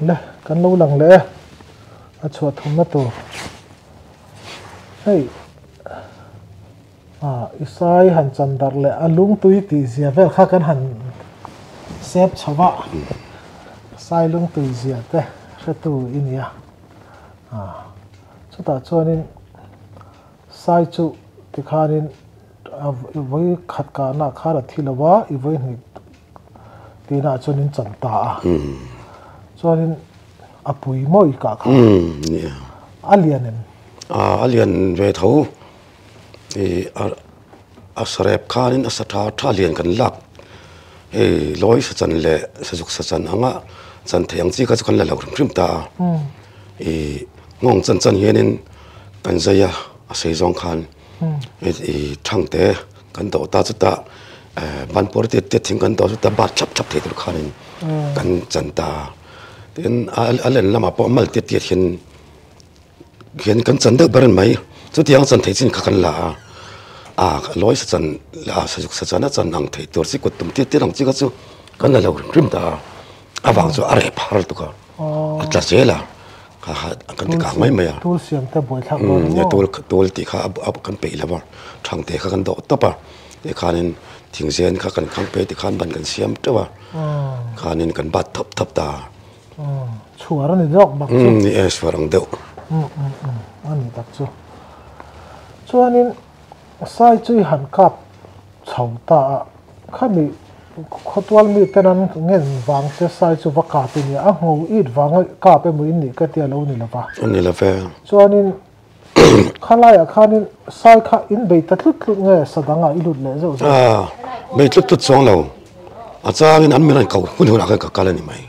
le kan lo lang le a chuat thum na to hei isai han chandar le alung tui ti zia vel kha kan han sep chawa sai lung tui zia te tu inia chuta chuanin sai chu tikhanin voi khat ka na khara thilawa I voi ni tina chuanin chanta chuanin apui moi ka kha alianen alien ve tho asrep khanin asatha thalian kan lak loi sa chan le sajuk sa chan anga chan theng chi ka chu kan la lo rim ta ngong chan yenin kan zaya asei zong khan thang te kan do ta chu ta ban por te thing kan do chu ta ba chap chap the tur khanin kan chan ta ten alen lama po mal te hian kan chan de baran mai chu tiang chan thei chin kha kan la loi sa chan la sajuk sa chan chan ang thei tur si ko tum te rang chi ka chu kan la lo rim ta awang chu are phar tu ka atla chela ka kan te ka mai mai tul siam te boi thak ya tul ti kha ab kan pe lawa thang te kha kan do to pa te khanin thing zen kha kan khang pe ti khan ban kan siam to wa khanin kan bat thop thop ta chuar ani dok bak chu ni es warang deu ani tak chu chuanin sai chui han kap chho ta khami khotwal mi tenan ngen wang te sai chu waka ti ni a ngo it wang ka pe mu in ni ka tia lo ni la pa ani la fe chuanin khalaya khanin sai kha in bei ta tlut nge sadanga ilut le zo mei tlut tlut song lo achangin an miran kau hun huna ka kala ni mai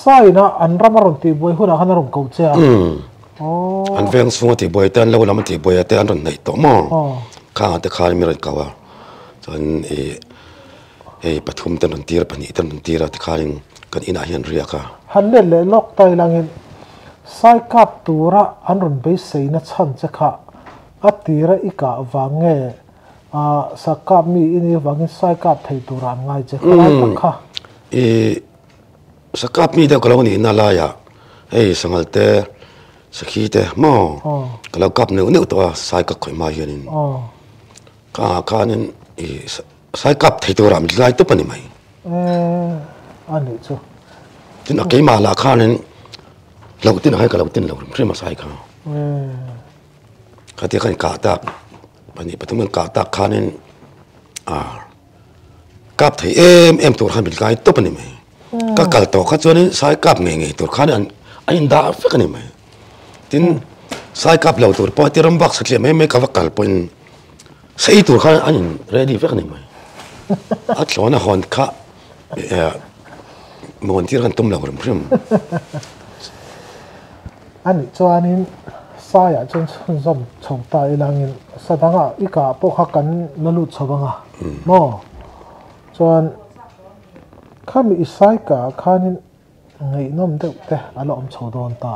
sai na an ramaron ti boi huna han rom kau che an veng sunga ti boi tan lo lam ti boi te an ron nei to mo kha te kha miran kawa chan pathum tan ron tir pani tan ron tira te kharin kan ina hian ria ka han le lok tai langin sai kap tura an ron be seina chan che kha atira ika wange sakap mi ini wangin sai kap thei tura ngai che kha sakap mi da kalo ni na la ya sangal te sakhi te mo kalo kap ne to sai ka khoi ma hianin kanin sai kap thei tura mi lai to pani mai ani chu tin a keima la khanin lo tin hai ka lo tin lo rim ma sai kha ka te kan ka ta pani patum ka ta khanin kap thei em tur khan bil kai to pani mai ka kal to kha chuanin sai kap nge tur khan an da fa kan mai tin sai kap lo tur po ti ram bak sakle me ka vakal pon sei tur khan an ready fa kan mai atlona hon kha mon tir kan tum lo rim ani chuanin saya chun zom chong ta ilangin sadanga ika po kha kan lalu chawanga mo chuan khami isai ka khanin ngei nom de te alom chodon ta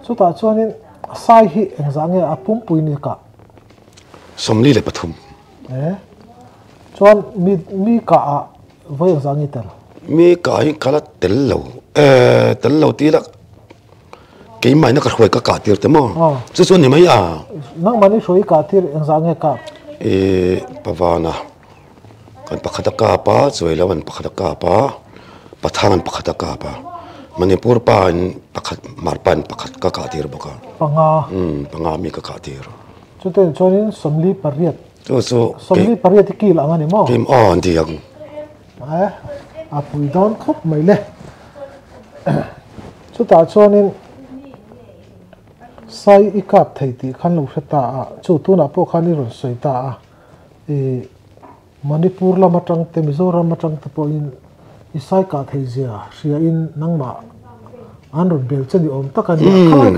chuta chuanin sai hi engzange apum puini ka somli le pathum chuan mi ka voi engzangi tel mi ka hi kala tel lo ti la cái máy nó cả khỏe cả tiệt thế mà, chứ cho nên mấy nang mani soi cả tiệt engzang nghe cả, pavana, kan pakhataka pa, rồi là kan pakhataka pa, pathangan pakhataka pa, Manipur pa pakhat marpan pakhat ka tiệt baka, panga mi ka tiệt, cho nên cho nên somli pariat, somli pariat thì kila ngani mo, kim on thì ang, apui don khop mai le, cho ta cho nên sai ikap thei ti khan lo heta chu tu na po khani ron soi ta Manipur la matang te Mizoram matang te po in isai ka thei zia ria in nangma an ron bel chani om takan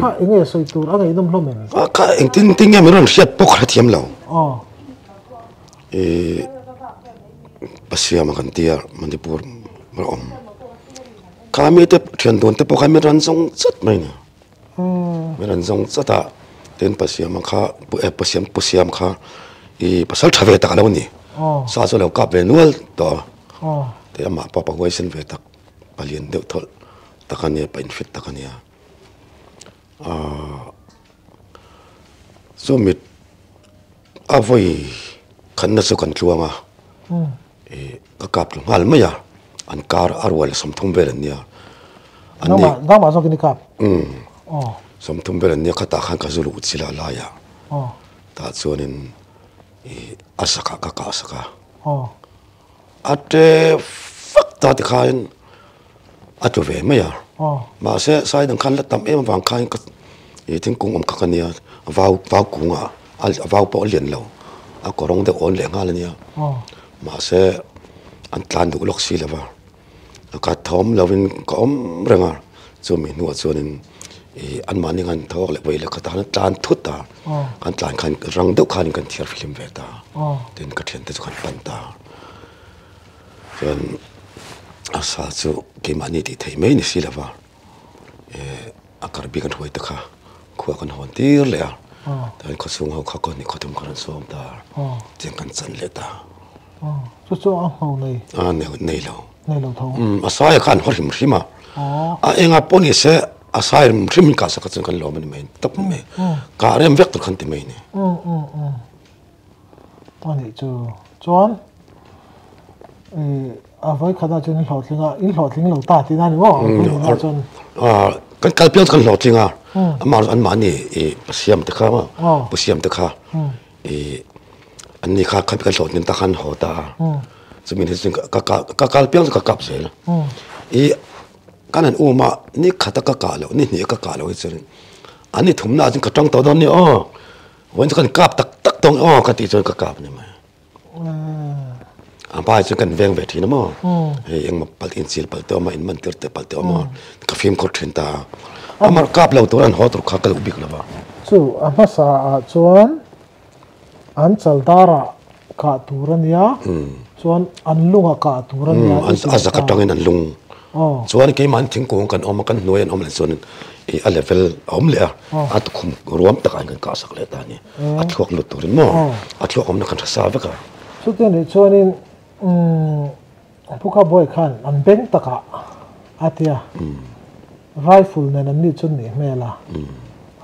kha enge soi tur angai dum hlomen ka eng tin ya miron siat po kha thiam lo pasia makan tia Manipur om kami te thian don te po kami ran song chat mai na meran zong chata ten pasiam kha pasiam kha pasal thave ta lo ni sa so lo ka be nual to te ma pa pa wai sen ve tak palien de thol takania pa infit takania so mit avoi khanna so kan tluanga kakap ngal maya an kar arwal somthum berania dama so kini kap somthum berania khata khan ka zulu utsila laya ta chuanin asaka ka asaka ate fakta ti khain atu ve maya ma se sai dang khan la tam em wang khain ka thing kung khakania vau kunga al vau po lian lo a korong de on le ngal ania ma se an tlan du lok si lava ka thom lovin ka renga chumi nu chuanin an mani ngan thok le boile ka tan tlan thuta kan tlan khan rang deuh khan kan thiar film ve ta tin ka thian te chu kan pan ta fen asa chu ke mani ti thei mai ni si lava akar bi kan hoi ta kha khuwa kan hon tir le ta ko sung ho kha ko ni khotum kan som ta chen kan chan le ta chu a ho nei nei lo tho asaya khan hor him rima enga poni se asai rim ka sa ka chen kan lo man mai tap me ka rem vek tu khan ti mai ni ani chu chuan avoi khada chen hlothling lo ta ti na ni mo chuan kan kalpian kan hlothlinga amar an mani pasiam te kha ma pasiam te kha an ni kha kan hlothling ta khan ho ta chumin hin ka kalpian ka kap sel kanan uma ni khata ka lo ni ni ka lo chuan ani thumna jin ka tang to don ni wen kan kap tak tong ka ti chuan ka kap ni ma ba chu kan veng ve thi na mo eng ma pal in sil pal to ma in man tir te pal to ma ka film ko thin ta amar kap lo to ran ho tur kha kal ubik na ba chu ama sa chuan an chaldara ka turania chuan an lunga ka turania an azaka tangin an lung chuan ke man thing ko kan om kan noyan om le chuan a level om le at khum ruam ta kan ka sak le ta ni a thok lu turin mo a thok om na kan sa ve ka chu te ni chuanin puka boy khan an beng taka atia rifle nen an ni chun ni mela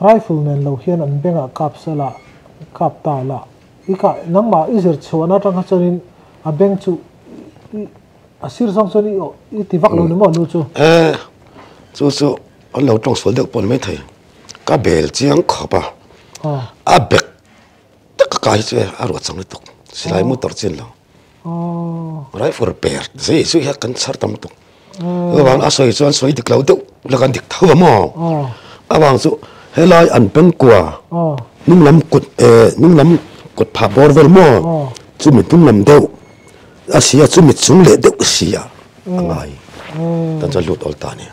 rifle nen lo hian an benga kapsala kap ta la ika nangma izir chuana tanga chuanin a beng chu asir sang chuni I ti vak lo ni mo lu chu chu an lo tong sol de pon mai thai ka bel chiang khopa a bek tak ka hi che a ro chang le tok silai mu tor chin lo rai for per sei su ya kan sar tam tok awang asoi chuan soi dik lo de la kan dik thaw mo awang chu helai an pen kwa nung lam kut pha bor vel mo chu mi tum lam deu asia chu mi chung le deu sia angai tan cha lut ol ta ni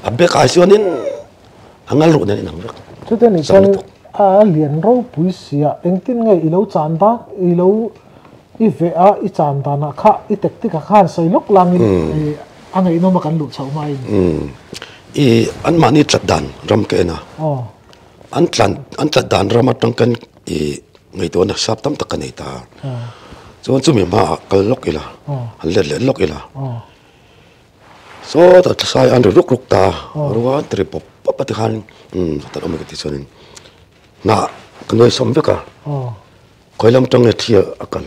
abe ka sionin angal ru nen nang rak chu te ni chuan a lian ro pui sia engtin ngai I lo chan da I lo I ve a I chan da na kha I tek tik khan soi lok langin angai no ma kan lu chau mai an mani chat dan ram ke na an tlat dan ram atang kan ngai to na sap tam tak nei ta chuan chu mi ma kal lok ila an le lok ila so ta sai an ruk ta ruwa tri pop pop ti khan ta om ke ti chuanin na kanoi som veka koi lam tang le thia akal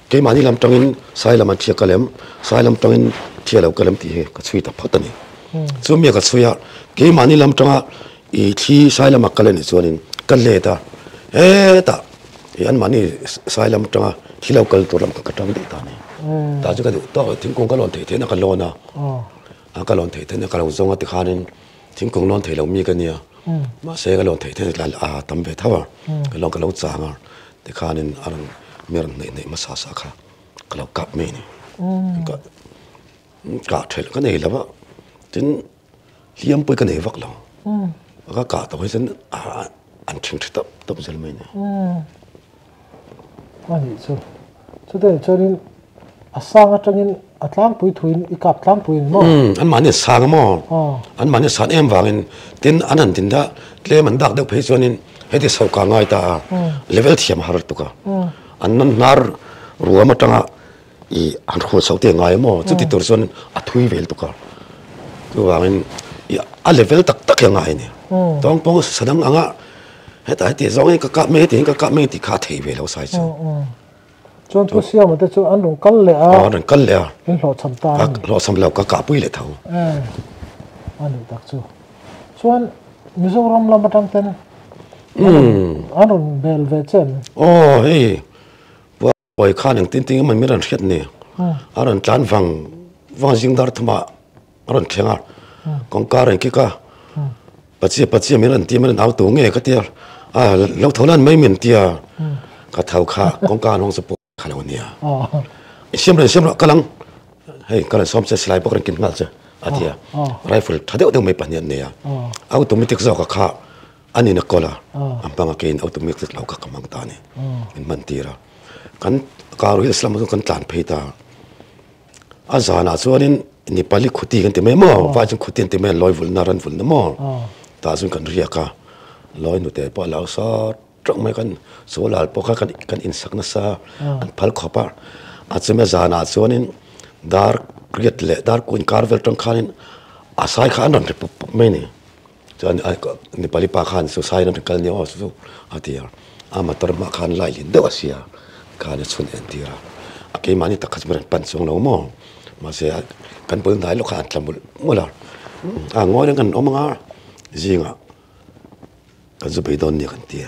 ke mani lam tangin sai lam thia kalem sai lam tangin thia lo kalem ti he ka chui ta phatani chu mi ka chuya ke mani lam tanga I thi sai lam akal ni chuanin kal le ta ta an mani sai lam tanga thi lo kal tur lam ka tang de ta ni ta chu ka to thing kong ka lon the na ka lona ka lon the na ka lo zonga ti khanin thing kong lon the lo mi ka nia ma se ka lon the la tam ve thawa ka lon ka lo changa ti khanin arang mer nei ma sa kha ka lo kap me ni ka thel ka nei lawa tin hiam poi ka nei vak lo ka to hian an thing tap zel mai ni ani chu te chuanin asang atangin atlang pui thuin I kap tlang pui mo an mani sang mo an mani san em wangin tin anan tin da tle man dak de phei chuanin heti so ka ngai ta level thiam har tu ka an nan nar ruama tanga I an kho so te ngai mo chu ti tur chuan a thui vel tu ka ตัวมันอันเลเวลตักยังไงเนี่ยต้องป้องแสดงอ่ะให้แต่ที่สองนี่ก็กะไม่ถึงก็กะไม่ติดขาเทียบเราใส่จ้ะจนตัวเสียมันจะอันลงกันเลยอ่ะนั่นกันเลยเป็นหลอดชำตาหลอดชำเราก็กะปุ้ยเลยเท่าอันนี้ตักจู่ส่วนมิโซรัมลำบากจังอันนั้นเบลเวเจนโอ้เฮ้ยว่าปล่อยข้าอย่างติ้งๆมันไม่รันเทียนเนี่ยอันนั้นจานฟังจิงดาร์ทมาอันนั้นเชียงอ่ะกองการอะไรก็ปัจจัยไม่รันที่มันเอาตัวเงี้ยก็เดียวแล้วเท่านั้นไม่เหมือนเดียวก็เท่าข้ากองการของสปอร์ตขนาดนี้เชื่อมเลยกำลังเฮ้ยกำลังซ้อมเสร็จสไลด์พวกเรากินงานจ้ะอาทิตย์ไรฟิลถ้าเดี๋ยวไม่ปัญญาเนี่ยเอาตัวมิติกเจ้าก็ข้าอันนี้นักกอล์ฟอันปังกินเอาตัวมิติกเราก็กำลังตาเนี่ยมันตีระกันการรู้ที่สลัมตุกันตานเพตาอาจารย์อาส่วนนี้นี่ปาลิขุตีกันที่ไม่มั่วว่าจึงขุตีกันที่ไม่ลอยฝุ่นนารันฝุ่นนั่นมั่วตาส่วนกันเรียกลอยนู่นแต่พอเราสอดตรงไม่กันโซลาร์พวกกันอินสักนัสอันพัลขอบอาจจะไม่อาจารย์อาส่วนนี้ดาร์เรียดเละดาร์กุนคาร์เวลตรงข้านี้อาศัยข้านั่นเป็นไม่เนี่ยจนนี่ปาลิปาข้านสุดท้ายนั่นเป็นการเนี่ยว่าสุดอาทิตย์มาตรมาข้านไล่ลินเดียวเสียข้านี่ส่วนเอ็นทีระอาเกมานี่ตักขจมันปั่นส่งเราหม้อมาเสียกันเปิดไหนลูกค้าทำหมดแล้วงอยนั่นกันเอามาจริงกันจะไปโดนเนี่ยกันเตี้ย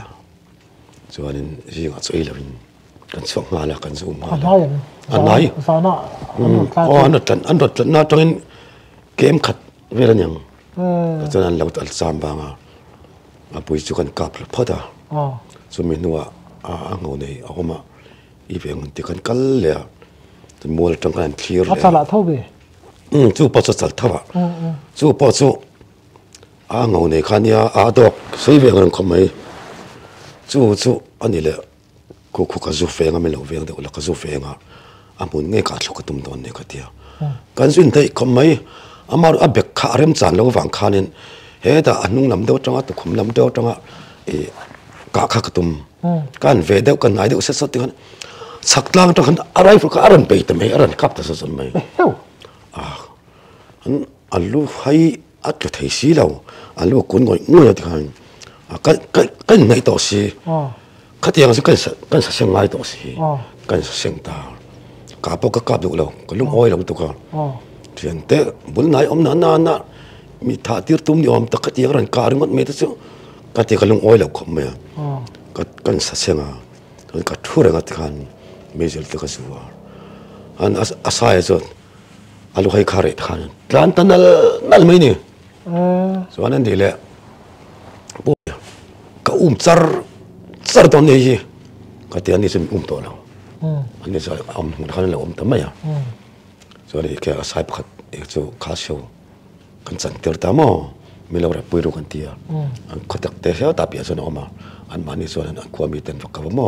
ส่วนนี้จริงช่วยเรากันส่งงานแล้วกันส่งมาอันไหนสานะอันนั้นน่าตรงนี้เกมขัดเวลาอย่างตอนนั้นเราตัดสามบางปุยจุกันกับพอดส่วนเมนูงอเนี่ยเอามาอีเวนต์ที่กันกัลเลยจนมัวตรงกันเคลียร์เลยสละเท่าไหร่จู่พอจะสละเท่าจู่พอจู่งอเนี่ยขันยาดอกใช้เวงกันคำไหมจู่อันนี้เลยกูก็จูเฟงไม่เล่าเวงเดี๋ยวเราก็จูเฟงมุนเงี้ยกัดลูกตุ้มตอนเนี่ยก็เดียวกันสุดท้ายคำไหมมาอับเบกขาเริ่มจานแล้วฟังขานี่เฮ้ยแต่อันนุ่งลำเดียวจังตุกขมลำเดียวจังกะขากตุ้มกันเวเดียวกันไหนเดียวเสร็จสักทีกันสักล่างจังอะไรพวกอะไรไปแต่ไม่อะไรกับแต่สักไม่อันลูกให้อัดจุดที่สีเราอันลูกคนง่อยง่อยที่กันไหนตัวสีขัดยังสิกันเสียงไหนตัวสีกันเสียงตากับพวกกับดูเราก็ลุงอ้อยเราตัวกันเทียนเตะบุญไหนนามีท่าที่ตุ้มยอมตะกัดยังรันการงดไม่ได้สิกัดยังลุงอ้อยเราคมไหมกันเสียงกันทั่วเรื่องกันไม่เจอตัวกันสัวอันอาศัยจนอาลูกให้ขาเรทกันร้านตันนั่นไม่เนี่ยส่วนนั้นดีแหละปุ๊บก็จาร์ตอนนี้ก็ที่อันนี้จะตัวเราอันนี้จะมันเขาเนี่ยทำไมส่วนนี้แค่อาศัยพัดจะข้าเชียวกันสันติร์ตามไม่เรารับไปรู้กันที่อันขัดแต่เสียแต่เปียส่วนออกมาอันมันนี่ส่วนนั้นความมีเต็มฝักกับมั่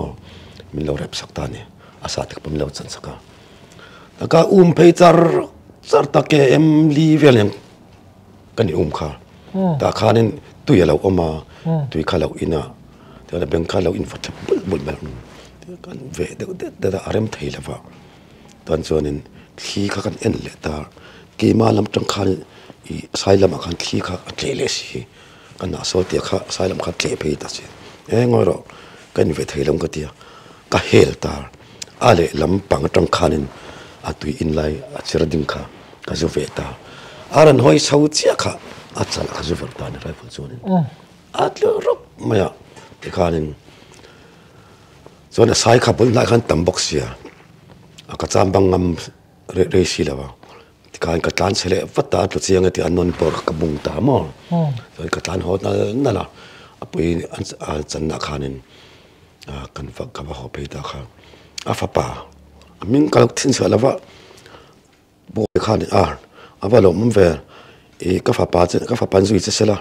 ไม่เรารับสักตาเนี่ยอาศัยที่ผมเราสันสักแล้วก็ไปจาร์ตะเกมลีเวลยังกันนี่ข้าแต่ข้านี่ตัวเราออกมาตัวข้าเราอินะแต่เราเป็นข้าเราอินฟัดบุญแบบกันเวเดี๋ยวอารมณ์ไทยละว่าตอนส่วนนี้ขี้ข้ากันเอ็นเลยแต่กี่มาลำจังข้าใส่ลำกันขี้ข้าเกลี่ยสิกันน่าสนใจข้าใส่ลำข้าเกลี่ยไปตัดสิงอยเรากันเวไทยลำก็เดียก็เฮลตาอะไรลำปังจังข้านี่ตุยอินไลเชื่อดิ้งข้าก็จะเวตาอารันหอยสาวเจ้าข้าจะละก็จะเวตาในไรฟังส่วนนี้เลือรบไม่อะข้านี่ส่วนสายขับรถไล่ขันตั้มบ็อกเซียก็จำบางงำเรซีแล้วว่าที่การกระตันเสลฟัดตาตัวเสียงที่อันนนปอร์กบุงตามอส่วนกระตันหอนั่นล่ะไปอันจันนักขานินกันฟักกับว่าเขาไปตาข้าฟ้าป่ามิงก็ทิ้งเสือแล้วว่าโบยขานินว่าเราไม่เวก็ฟ้าป่าก็ฟ้าป่าสุดจะเสละ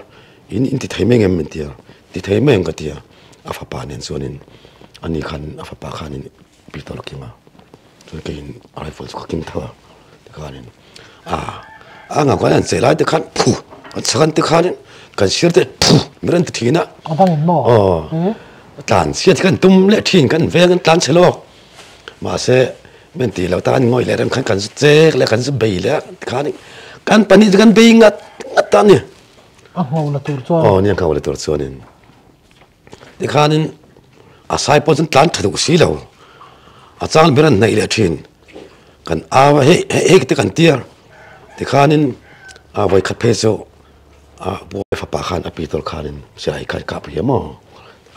อินที่ไทยไม่เงี้ยมันเดียวที่ไทยไม่เงี้ยก็เดียวฟ้าป่าเนี่ยส่วนนี้อันนี้ขันฟ้าป่าขันนี่ปีตลอดกี่มาส่วนกินอะไรฝนสุขกินเท่าขันนี่งานก็นั่นเสร็จแล้วที่ขันผู้สักขันที่ขันนี่กันเชื่อที่ผู้ไม่รันที่นะตั้งเห็นบ่ตานเสียที่กันตุ้มเละทิ้งกันเวกันตานเชลล์มาเสเมื่อตีเราตานง่อยแล้วขันกันเจ๊กแล้วกันสบายแล้วขันนี่ kan pani kan be ngat ngatan ni ngau la tur chuan oh ni ka wala tur chuanin ti khanin a sai pon tlan thadu si lo a chang beran nei le thin kan awa he te kan tiar ti khanin a vai khat phe so a boy fa pa khan a pi tol khanin sai khat ka pri mo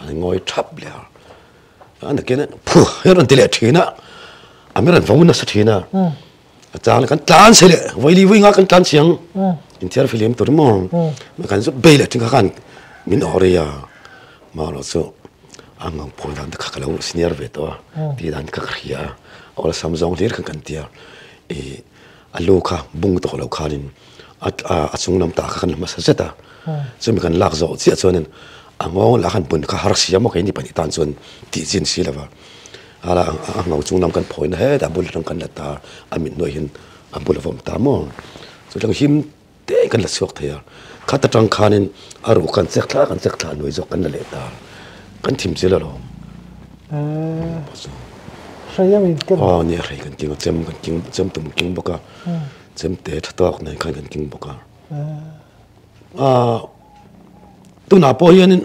an ngoi thap le an ke na phu heron tile thina amiran phone na sa thina a chang kan tlan se le vai li wi nga kan tlan siang in tiar film tur mo ma kan so be le thing khan min oria ma lo so ang phoi dan ka kalo senior ve to ti dan ka khria or samjong lir kan tia e alo kha bung to lo khanin a chung nam ta khan ma sa zeta chumi kan lak zo chi chuanin angong la khan pun kha har sia mo kai ni pani tan chun ti jin si lawa ala angau chung nam kan phoi na he da bul rang kan la ta amin noi hin a bul vom ta mo so lang him te kan la sok thaya khata tang khanin aru kan chek thla noi zo kan la le ta kan thim chela lo sayam in ken ni rei kan chem tum king boka chem te thatok nei kan king boka tu na po hianin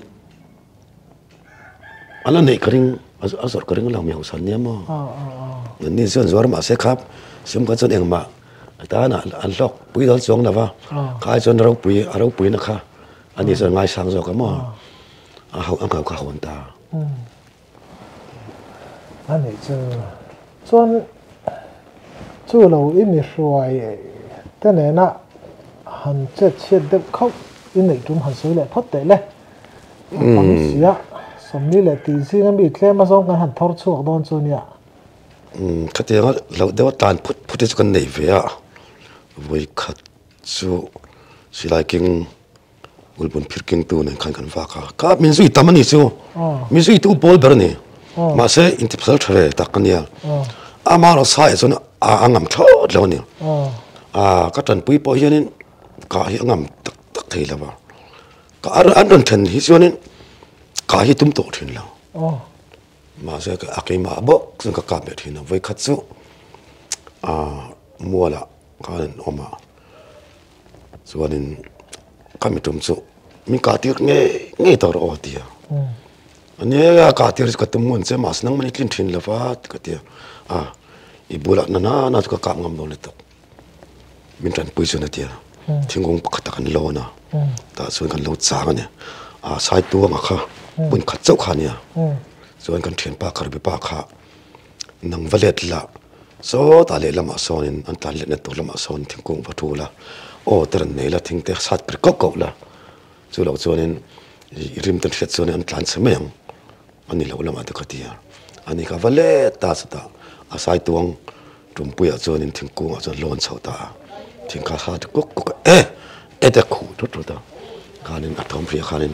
ala nei karing azor karing la mi hosan ne mo ni zon zor ma se khap sim ka chon engma ta na an lok pui dal chong na wa khai chon ro pui na kha ani zon ngai sang zo ka mo a hau ang ka hon ta anh ấy chuan chu lo in ni ruai te ne na han che chet de khóc in nei tum han soi le thot te le ang sia som ni le ti si ngam bi tle ma song kan han thor chuak don chu nia khate nga lo de tan phut chu kan nei ve a voi khat chu silai king ulbun phirking tu ne kan wa ka min zui tamani chu min zui tu bol ber ni ma se intipsal thare takania ama ro sai chon angam thot lo ni ka tan pui po hianin ka hi angam tak thei lawa ka an ron then hi chonin ka hi tum to thin lo ma se ka akima bo chung ka be thin voi khat chu muala kan oma chuanin kamitum chu mi ka tir nge tor o tia ania ka tir ka tum mun che mas nang mani tlin thin lawa ka tia ibula na ka ka ngam no le to min tan pui chu na tia thingong pakhat kan lo na ta chuan kan lo chang ania sai tu ma kha bun khat chau kha nia chuan kan thian pa khar be pa kha nang valet la so ta le lama sonin an tan le na to lama son thingkung pathula o taran nei la thing te sat per ko la chu lo chuanin rim tan hret chuan an tlan semeng ani lo lama ta khatia ani ka vale ta sata asai tuang tumpuya chuanin thingkung a chuan lon chhota thing kha hat ko ta khu to ta kanin atom phri khanin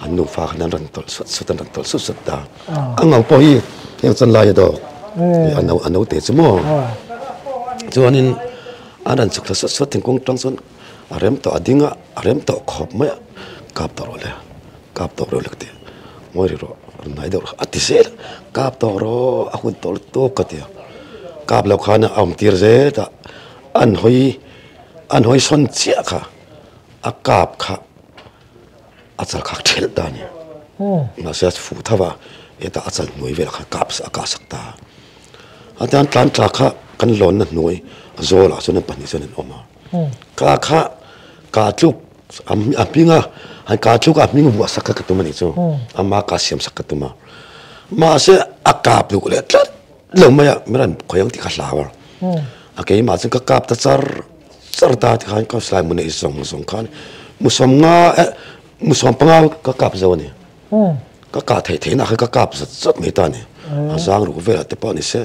anu fa khanan ran tol sutan ran tol susat ta angau po hi yang chan lai do anau te chumo chuanin anan chukla sot thingkung tang chon arem to adinga arem to khop ma kap to ro lekte moi ro nai do atisel kap to ro akun tol to katia kap lo khana am tir je ta an hoi son chia kha akap kha achal khak thel ta ni na sa fu thawa eta achal noi vel kha kap sa ka sakta atan tlan tra kha kan lon na noi zola chuna pani chuna oma ka kha ka chuk apinga han ka chuk aping wa sakka ka tumani chu ama ka siam sakka tuma ma se akap lu le tlat lo ma ya meran khoyang ti kha hlawar akei ma chung ka kap ta char ta ti khan ka slai mun ei song khan musom nga musom panga ka kap zo ni ka thei na ka kap zat me ta ni azang ru ve te pa ni se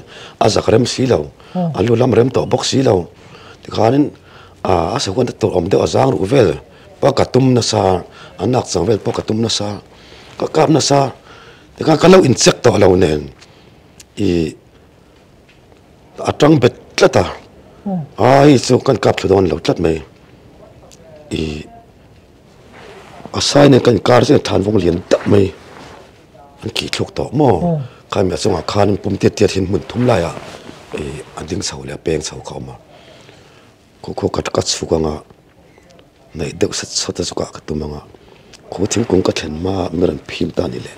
azakrem silo alu lam rem to box silo ti khanin asa kon to om de azang ru ve pa ka tum na sa anak chang vel pa ka tum na sa ka kap na sa ti ka lo insect to lo nen I atang bet tlata ai chu kan kap thudon lo tlat mai I asai ne kan kar se than vong lian tak mai an ki thlok to mo kai ma chunga khan pum te hin mun thum la ya anding chho le peng chho kho ma ko ka chuka nga nei deuh sat chuka ka tumanga ko thingkung ka thlen ma miran phim ta ni le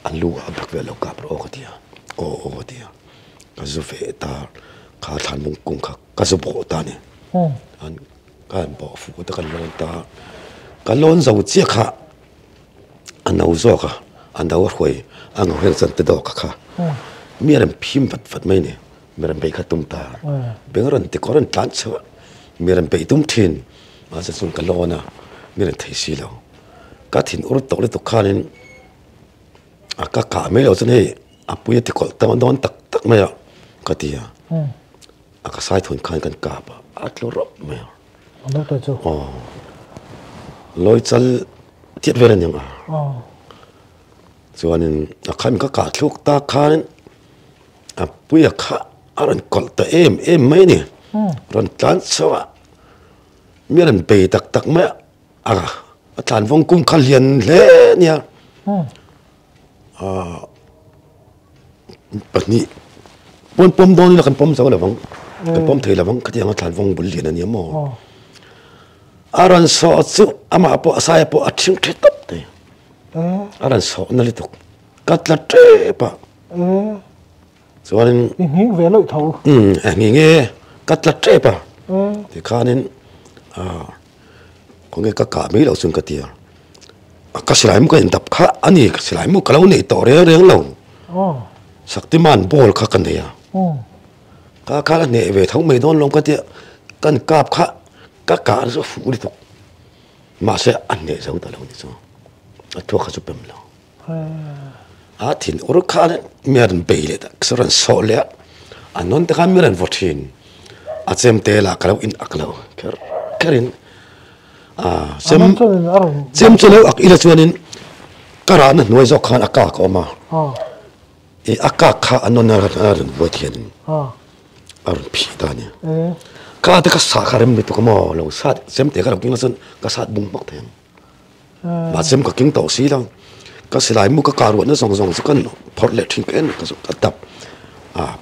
an lu a bak ve lo ka pro ka tia o tia ka zu fe ta ka than mung kung ka zu bo ta ni an ka bo fu ta kan lon ta ka lon zo chi kha an nau zo ka an dawr khoi ang hel chan te do ka miran phim vat mai ni miran be kha tum ta bengaran te koran tlan chawa miran be tum thin ma sa sun ka lona miran thei si lo ka thin ur tok le to khanin aka ka me lo chen he apuya ti kol ta don tak maya ka tia aka sai thun khan kan ka ba atlo rop me ano ta chu loi chal tiat veran yang chuanin akham ka thluk ta khan apuya kha aran kol ta em mai ni ron tlan chawa miran be tak ma aga atlan vong kum khalian le nia pani pom don ni kan pom chaw la wang kan pom thei la wang khati ang atlan vong bul lian ani mo aran so chu ama po asaya po athing the top te aran so na li tok katla tre pa chuanin hing ve loi tho nge katla tre pa ti khanin ko nge ka mi lo sun ka tia ka silai mu ka in dap kha ani ka silai mu kalau nei to re reng lo saktiman bol kha kan ya ka ne ve thau mai don long ka tia kan kap kha ka so fu ri to ma se an ne zo ta lo ni so a to kha su pem lo a thin ur kha mi an be le ta soran so le anon ta mi ran votin a chem te la kalau in aklo kerin sem chelo ak ila chuanin karana noi zo khan aka ko ma e aka kha anon na ran votin ar phi ta ni ka ta ka sa kharem ni to ko mo lo sa sem te ka lo king sun ka sa bung mak them ba sem ka king to si lang ka silai mu ka karu na song song kan phor le thin ken ka ka tap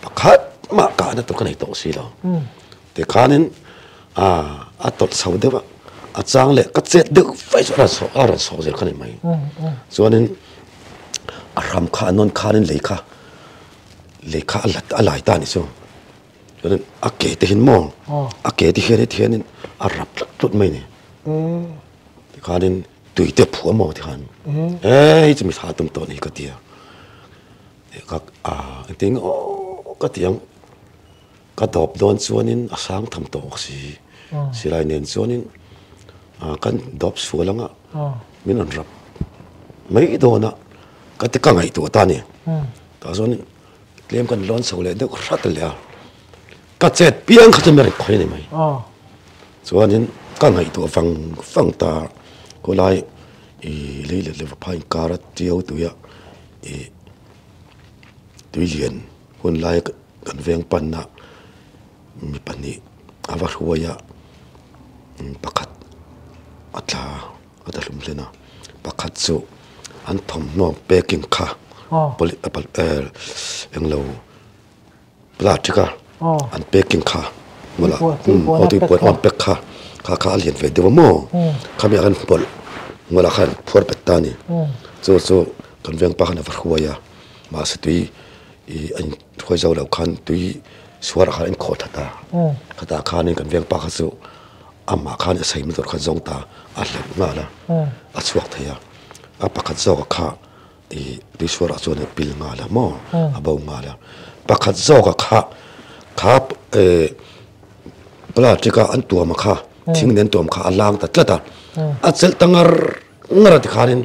pakhat ma ka na to ka nei to si lo te khanin a tot sau de ba a chang le ka che de fai so zel khan mai chuanin a ram kha non khanin lekha alai ta ni so chuanin a ke te hin mo a ke ti he thianin a rap tut mai ni te khanin tui te phu mo ti khan chi mi tha tum to ni ka tia ka ting ka tiang ka dop don chuanin a sang tham to si silai nen chuanin kan dop sualanga min an rap mai do na ka te ka ngai to ta ni ta chuanin klem kan lon so le de rat le ka chet piang kha mer khoi ni mai chuanin ka ngai to fang ta ko lai le phain karat tiau tu ya tuilian kon lai kan veng pan na mi pani awa huaya pakhat atla adalum lena pakhat chu an thom no peking kha poli apal englo platika an peking kha mala oti pot on pek kha alien ve dewa mo kami akan pol mala khan phor petani so kan veng pa khana var huaya ma se tui an khoi zo lo khan tui suara khan in khot ta khata khan kan veng pa kha su amma khan sai mi dor kha zong ta a hlem nga la a chuak thaya a pakhat zo kha ti suara so ne pil nga la mo a bo nga la pakhat zo kha plastika an tuam kha thing nen tuam kha alang ta tlata a chel tangar ngara ti khanin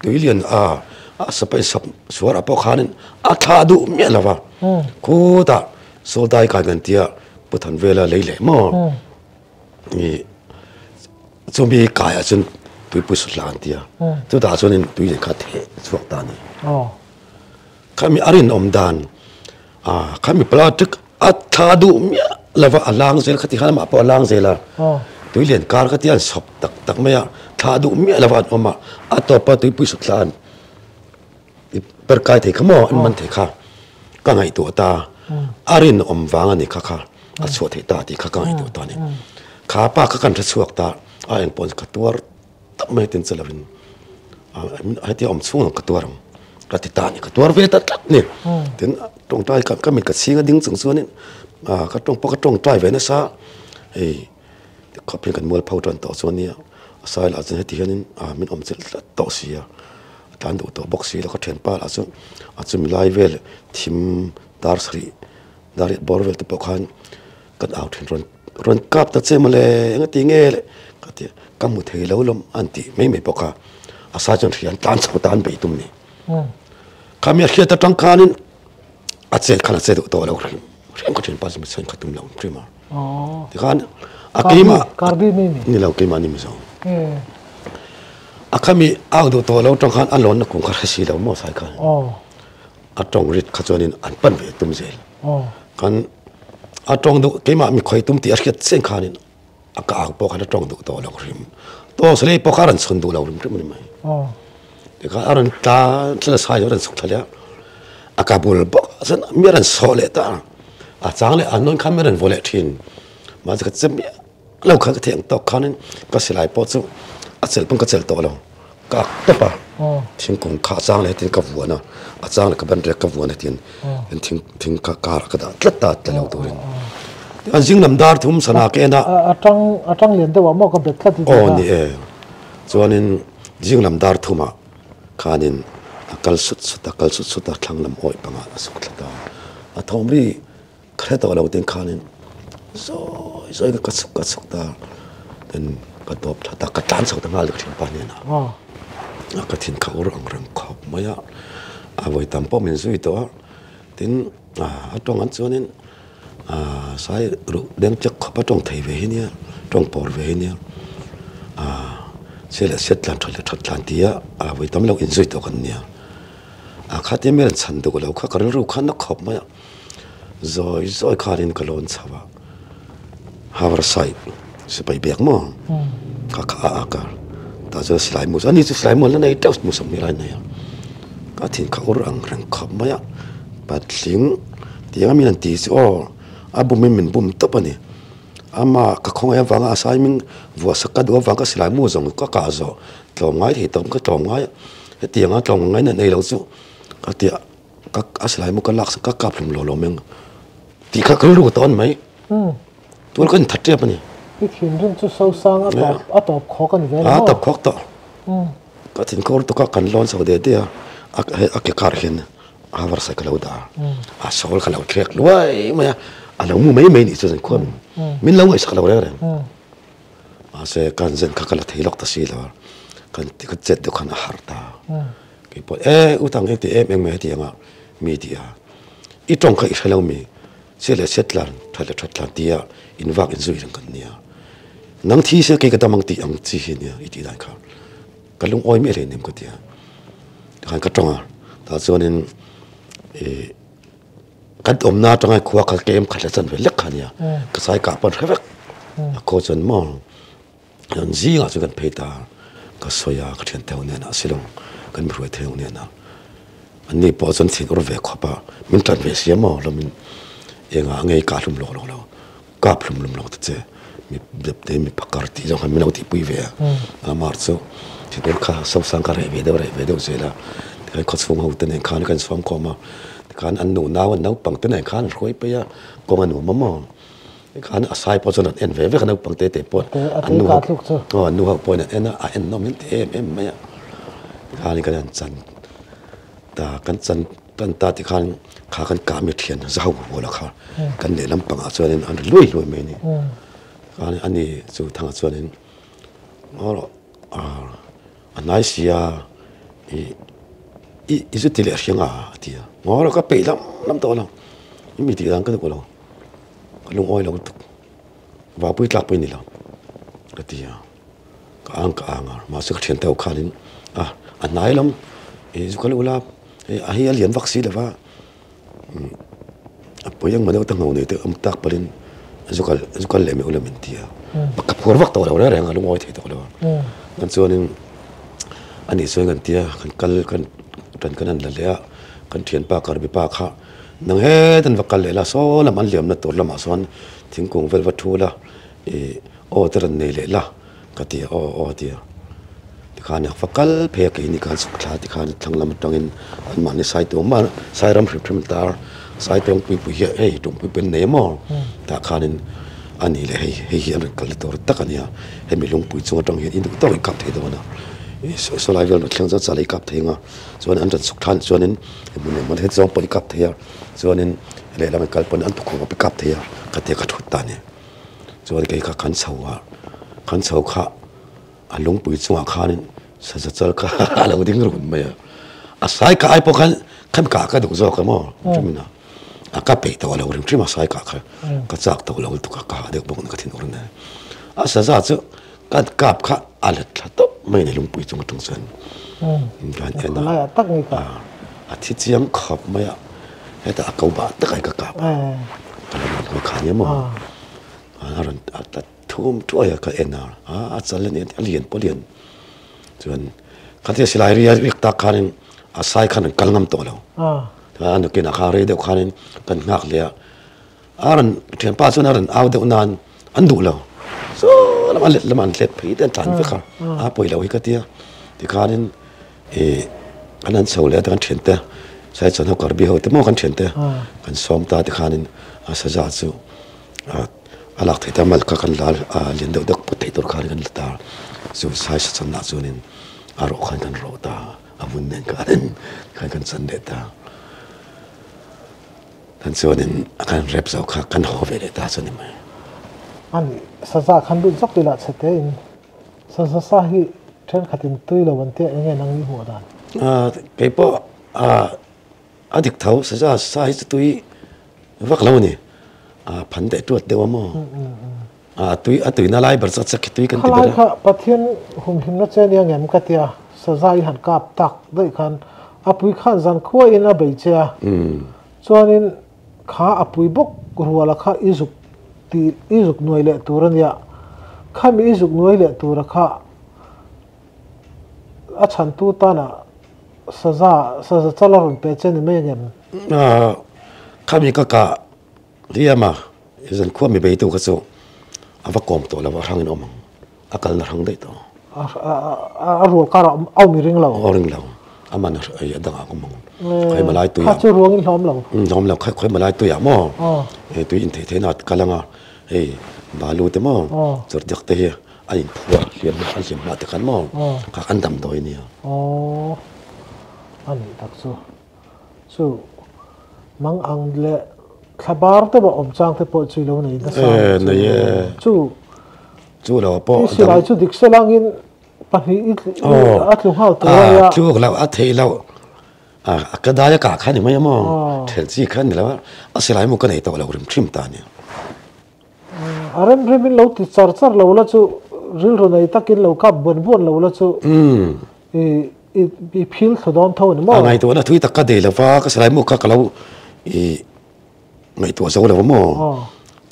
tuilian a sapai sap suara po khanin a tha du me lawa ko ta so dai ka gan tia puthan vela leile mo ni zombie kaya chun tui pu slan tia tu da chuanin tui le kha the chuak ta ni kami arin omdan kami plastik a tha du me lawa alang zel khati khan ma po alang zela tui len kar khati an sop tak maya tha du me lawa oma a to pa tui pu slan per kai the khamo an man the kha ka ngai to ta arin om wanga ni kha a chho the ta ti kha ka ngai to ta ni khá pa các căn rất suộc ta anh bọn cái tuar tập mấy tên sẽ là mình hay thì ông xuống cái tuar không cái thì ta cái tuar về tất nè đến trong trai các mình cái xí cái đinh xuống xuống nè cái trong trai về nó sao có phải cái mua phao tròn tổ xuống nè sai là dân thì hiện mình ông sẽ tổ xí tan đủ tổ boxi là có chuyện pa là xuống mình live về team dar sri dar bor về tập khan cái áo thuyền ron cáp tất xem mà ngay tiếng nghe cái cầm một thầy lâu lắm anh thì mấy bọc à sao chân thì anh tan sao tan bị tụm nè kami khi ta trăng khanin sẽ khăn sẽ đủ tổ lâu rồi có chuyện pa mình sẽ khát tụm lâu chứ mà thì khan cái mà carbi mimi ni lâu cái mà ni sao kami ao do to lo trong khan alon na kum khar si lo mo sai khan trong rit khachonin an pan ve tum zel kan trong do ke ma mi khoi tum ti arkhet sen khanin aka po khan trong do to lo rim to sele po kharan chun do lo rim rim mai de ka aran ta tla sai ran suk thala aka bul bo san miran sole ta chang le anon khameran vole thin ma ka chem lo kha ka theng to khanin ka silai po chu sel pun ka sel to lo ka topa thing kong kha chang le tin ka vuan na chang le ka ban rek ka vuan na tin thing ka ka da tlat ta lo to rin an jing lam dar thum sana ke na atang len de wa mo ka bet thlat ti ni chuanin jing lam dar thuma khanin akal sut thlang lam oi panga asuk thlata a thomri khre to lo tin khanin zoi ka suk ta den cái top ta cái tan sau tang al cái pa ne na cái thin khâu rang khop maya với tam po min zui to tin trong an chuanin sai ru deng chak khop trong thei ve nia trong por ve nia sẽ là set lan thot lan tia với tam lo in zui to kan nia khát em men chan do lo kha kar ru khan na khop maya zoi kharin kalon chawa havar sai sẽ bay bẹt mà cả ta giờ slide một anh đi slide một lần này đau một số miếng này cái thìn khâu răng khop mà ya bắt tiếng mình ăn tí xíu bùm mình bùm top này mà cái không ai vắng sai mình vừa sắc cái đó vắng cái slide một giống cái cả rồi trồng ngay thì trồng cái trồng ngay cái tiếng trồng ngay này lâu chứ cái tiếng cái slide một cái lắc cái cặp lồng lồng mình thì cái lúa tón mấy tôi có thật chứ này cái chuyện đó cho sâu sang ở tập khó cái này vậy tập khó to cái chuyện khó to cái lon sau đấy đấy cái car hiện vào sai cái lâu đó sau cái lâu trek luôn mà lâu mấy này cho nên quan mình lâu ngày sau lâu đấy sẽ can dân cái là thấy lọc ta xí là cái chết được cái hard ta cái bộ utang cái em mấy thì mà media ít trong cái lâu mi sẽ là set lan thay là thoát lan tia in vak in zui cái này nang thi sẽ cái tâm ti ang chi hi nia iti dan kha kalung oi me le nem ko tia khan ka tonga ta chuanin kan omna tonga khuwa khal kem khala chan ve lek khania ka sai ka pan khawek ko chan mo yan ji nga chu kan pheita ka soya ka thian teu ne na silong kan ruai theu ne na ani po chan thin or ve khopa min tan ve sia mo lo min enga ngei ka lum lo ka plum lo te để mình bắt cart thì trong mình đâu thì bùi về mà số thì tôi khá sâu sang cái về đâu rồi là cái con số hậu tên này khá cái số không mà khá ăn nấu nấu bằng tên này khá rồi bây giờ con ăn nấu mắm khá sai bao giờ ăn về cái nấu bằng tê bột ăn nấu hậu bột này ăn nó miếng em mấy khá cái ăn chăn ta cái chăn ta thì khá cái cá miết thiền rau hồ là khá cái để làm bằng cho nên ăn lùi mấy này anh ấy chú thằng cho nên anh ấy xia ít chút tiền lẻ riêng thì ngó là cái bể lắm to lắm mình thì đang cái đó cái lông oi là và bụi lạc bên này là cái thì cái ăn mà sự hiện tại khá lên anh ấy lắm chú cái lông là anh ấy liền vaccine là bây giờ mà đâu tăng ngầu này từ âm tắc bên zugal le me ulam tia bakap hor wak to lo ra nga lungoi the to lo kan chuanin ani soi ngan tia kan an la le kan thian pa kar bi pa kha nang he tan wakal le la so lam an liam na tur lama son thingkung vel wathu la โอ้ตระนี่เลยละก็ที่โอ้ที่ที่ข้าเนี่ยฟักกัลเพียกินี่การสุขชาติที่ข้าทั้งลำตองอินอันมันในสายตัวมาสายรำพริมตาสายตัวปุยเฮ้ยตรงปุยเป็นเนมอแต่ข้านี่อันนี้เลยให้เฮียนกัลตัวตักอันเนี่ยให้มีลงปุยจงตรงเห็นอินดูต้องกับเทตัวนะสลายเรื่องเรื่องจะสลายกับเทียงอ่ะส่วนอันจะสุขทันส่วนนั้นมันเห็นจงปุยกับเทียส่วนนั้นเลยเราไม่กัลปนอันทุกคนไปกับเทียกับเทียกับทุกตาเนี่ยส่วนที่ข้าขันเสาข้าอันลงปุยจงข้านี่สัจจะข้าเราดิ้งรุ่นไหมอ่ะสายข้าไอ้พวกขันกากระดูกจอกกันมั้งใช่ไหมนะอ่ะก็ไปตัวเราเรื่องที่มาสายกากก็จากตัวเราตุกกาเด็กพวกนั้นก็ทิ้งรุ่นนะอ่ะสัจจะการกาบข้าอะไรทั้งตัวไม่ในลงปุยจงตรงส่วนการเอ็นนะอาทิตย์ยังขับไม่อ่ะให้แต่เกาบาตะไคร้กาบก็เลยมันขาเนี่ยมั้งอันนั้นแต่ทุ่มช่วยก็เอ็นนะอาจจะเล่นเรียนปเรียนส่วนคันที่สิลายเรียกตาขานินอาศัยขานินกัลงำตัวเราแต่อันนี้กินอาหารเรียกขานินกันงักเลยอันนั้นเทียนป้าส่วนนั้นเอาเดี๋ยวนานอันดูเราแล้วมันเล็ดผีเดินทางไปค่ะป่วยเราอีกทีที่ขานินอันนั้นเสาเลยแต่กันเทียนเตะใช้ส่วนเขากระบี่เขาแต่มองกันเทียนเตะกันซ้อมตาที่ขานินอาศัยจัดสู้อาลักที่ทำมาก็กันลาเรียนเด็กๆพุทธิตัวขานินกันตาสู้ใช้สัญญาส่วนนี้อารมณ์กันรอตาอามุนเนกันกันสันเดตาท่านส่วนนี้กันเร็บสาวขากันหัวเวลตาส่วนนี้ไหมอันสัจขันดุจักดีละเสด็จสัจฮีเช่นขัดตินตุยละวันเตะยังไงนั่งอยู่หัวด่านเก็บปะอดีตเท่าสัจสาฮีตุยวักเราเนี่ยพันเดตรวดเดียวมั้งตุยน่าไล่บริษัทสักตุยกันที่เป็นค่ะประเทศหุ่มหิมนัดเจนี่ยังไงมันก็เตียสัจฮีหันกับตักด้วยกันอปุยขันจันขั้วอินอาเบย์เจ้าส่วนนี้ข้าอปุยบกรัวละข้าอิจุกหน่วยเละตัวนี้ข้ามีอิจุกหน่วยเละตัวละข้าอาฉันตัวตานะสัจจะลารุนเปเจนี่ไม่ยังไงข้ามีก็กะเรียมาจันขั้วมีเบย์ตัวก็สู้อาวักกอมตัวแล้วว่าทางนี้ออกมาอาการนั้นทางได้ตัวรัวการเอามีเรื่องเราอามันไอ้ดังอากุมงใครมาไล่ตัวข้าจะรัวงินล้อมเราใครมาไล่ตัวอย่างมั่งตัวอินเทนัดกำลังบาลูเตมั่งจุดจักเตะไอ้ผัวเลี้ยงอันเลี้ยงมาแต่กันมั่งข้าอันดำตัวนี้อันนี้ตักสู้มังอังเล่ขบาร์ตัวอมจังที่ปอดช่วยเราเนี่ยนี่จู่เราปอดที่สิจู่ดิกเซลังอินปะฮีอัดลุงเขาตัวจู่เราอัดเทเราก็ได้ก็ขันนี่ไม่ยมั่งเทซี่ขันนี่แล้วสิลายมุกันไอ้ตัวเราเริ่มทริมตาเนี่ยเริ่มเราติดซาร์เราละจู่ริลโรนัยตักินเรากับบนเราละจู่พิลสุดอนเท่านี้มั้งไงตัวนั้นทุยตะกัดเดลฟ้าก็สิลายมุกันเราไงตัวเสาเรามั่ง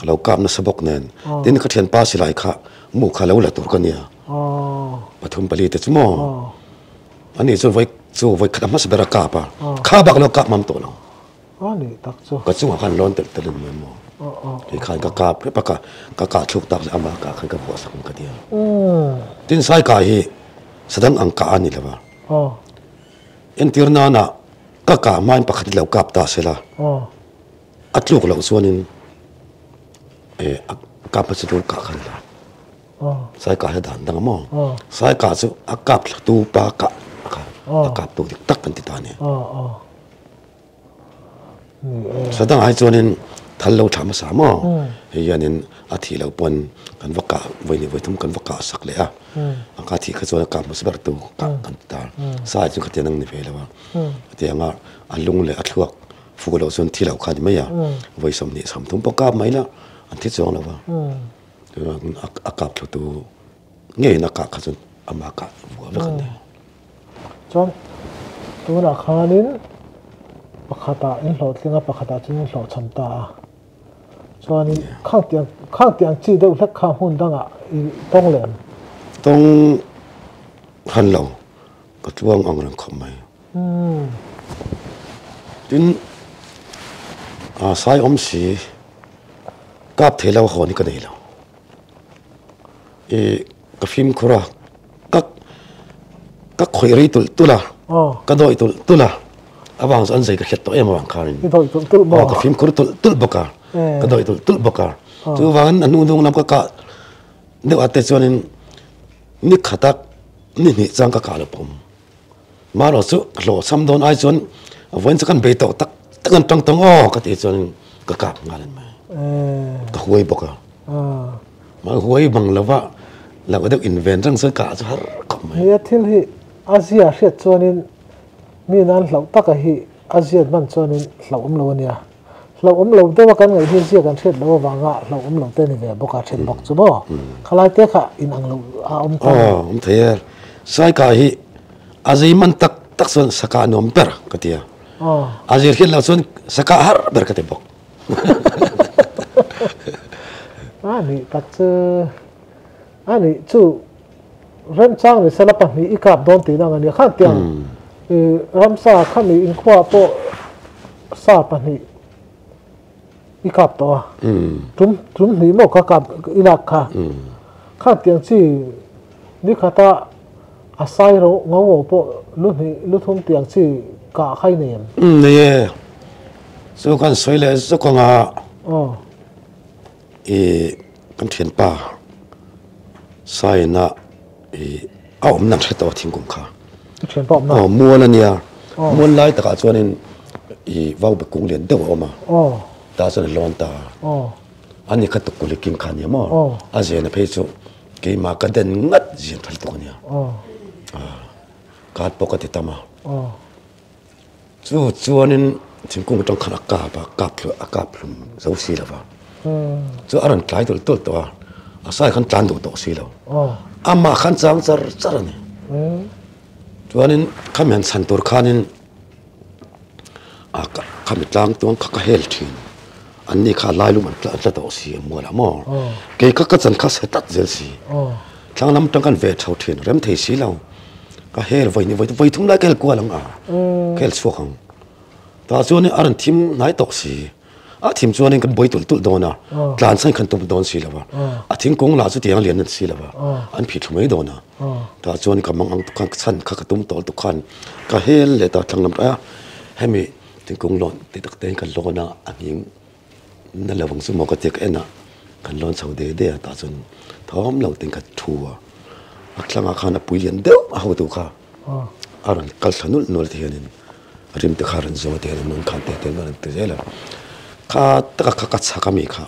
เรากับนัสบกเนินทีนี้ก็เทียนป้าสิลายค่ะมุกันเราละตัวกันเนี่ยปฐมปลีแต่ชั่วโมงอันนี้ส่วนไว้ขดมาสเบรากาปะข้าบักเรากับมันตัวเรานี่ตักจู่ก็จู่ขันร้อนเติมเงินมั้งที่ขันกากาเพื่อประกาศชุกตักอามากาขันกับหัวสักคนกันเดียวทีนี้สายกายแสดงอังกาอันนี้เลยว่าอินทิร์นานะกาไม่ประคัดเรากับตาเสละอัดลูกเราส่วนนึงกับพัสดุกาขันละสายกายดันดังมั้งสายกาสุอากาศตูปากะอากาศตูดิตักกันติดตาเนี่ยแสดงให้ส่วนนึงทันเราทำสามอ่ะเฮียนี่อาทิเราปนกันวักกะไว้ทุ่มกันวักกะสักเลยอ่ะอาทิเขาส่วนกับมุสเบรตูกันตาสายจุดที่นั่งนี่เฟลว่าที่ยังอันลุงเลยอัดลวกฟูเราส่วนที่เราขาดไม่อ่ะไว้สมนี่สมทุ่มปกกับไม่ละอันที่สองแล้วว่าอากาศตูเงี้ยนักกะส่วนอามากะหัวแล้วกันเนี่ยจนตัวนักขานินปะขตาอินหลอดเลี้ยงปะขตาจึงหลอดชันตาส่วนนี้ข้างเตียงจีเดียวเล็กข้างหุ่นดังต้องเหลี่ยมต้องหันเราก็ช่วงอ่างรังคำไหมทีนี้สายอมสีกับเทเลาคนนี้ก็ได้แล้ว กฟิล์มครัวก็คอยรีตุละก็โดยตุละบางส่วนใส่ก็เขียนตัวบางครั้งก็ฟิล์มครัวตุบกาก็โดยตุบกาตัวบางอันนู้นน้ำก็เดี๋ยวอาจจะส่วนนี่ขัดนี่จังก็กาลผมมาเราสุโหลซ้ำโดนไอ้ส่วนวันสักกันเบต้ตักกันตรงก็ที่ส่วนก็กาบงานมาก็หวยบกมาหวยบังแล้วว่าเราก็ได้อินเวนต์เรื่องเสื้อกาจะหาก็ไม่เฮียที่ที่อาเซียเสียส่วนนี้มีนั้นเราตักให้อาเซียมันส่วนนี้เราเราเนี่ยเราเราได้ว่ากันไงที่เสียกันเช็ดแล้วว่าบางอ่ะเราเราเต้นในแบบบอกเช็ดบอกจุบขลายเตะค่ะอินอังเราเทียใส่กาฮีอาเซียมันตักส่วนสกัดนมเปร์ก็เทียอาเซียที่เราส่วนสกัดหาเปร์ก็เทียบอกนี่ตัดนี่จู่เริ่มสร้างในสลับปันนี้อีกกับโดนตีนังอันนี้ข้าเตียงรำซาข้ามีอินขวาโปซาปันนี้อีกกับตัวจุ่มหนีหมกกับอีลักค่ะข้าเตียงที่นี่ข้าตาอาศัยเราเงาโปลุทุ่มเตียงที่กะไข่เนียนนี่สุกันสวยเลยสุกันกันเทียนป่าใส่น่ะเอาผมนั่งใช้ตัวทิ้งกุมขาเทียนป่ามัวนั่นเนี่ยมัวไล่ตะการส่วนนี้ว่าไปกุ้งเลี้ยงเดี๋ยวออกมาตาส่วนร้อนตาอันนี้ขัดตุกุลิกิมขันเนี่ยมั้งอาเจียนเพชรกี่มากันเดินงัดเจียนทัลตุกเนี่ยการปกติตามาส่วนนี้ทิ้งกุ้งต้องขันอากาศอากาศพลุมเสาสีแล้วว่าส่วนอันนั้นใช้ตัวอาศัยขันจานตัวสีแล้วอามาขันจางจารนี่ส่วนนี้ข้ามีสันตุรขานินข้ามีจางตัวข้าเฮลทินอันนี้ข้าไล่ลูมันจะตัวสีมัวละมั้งเกี่ยก็จันข้าเสตัดเจลสีทางน้ำจังกันเวทเท่าทินเริ่มเทสีแล้วก็เฮลไว้นี่ไว้ทุ่มไล่เกลกว่าลังเกลสวงแต่ส่วนนี้อันทีมไหนตกสีทีมส่วนนี้กันบอยตุลโดนกลานใส่ขันตุลโดนสีแล้วทีมกงลาสุดที่ยังเรียนนั่นสีแล้วอันผิดไม่โดนแต่ส่วนนี้ก็มังตุกันสั้นขัดตุ้มโตตุกันก็เฮลเลยแต่ทางน้ำให้มีทีมกงหล่นติดตะเตงกันโลนะอันนี้นั่นแหละวังสมองก็เจ๊กเอ็นะกันหล่นสาวเดียแต่ส่วนท้องเราติงกันทัวอักษรอาคารปุยยันเดียวเอาตัวข้าอันนั้นกัลสนุนนวลเทียนินริมตะขารันโซเทียนนนขันเทียนนั่นตัวเจล่ะข้าตะกัดสักมีข้า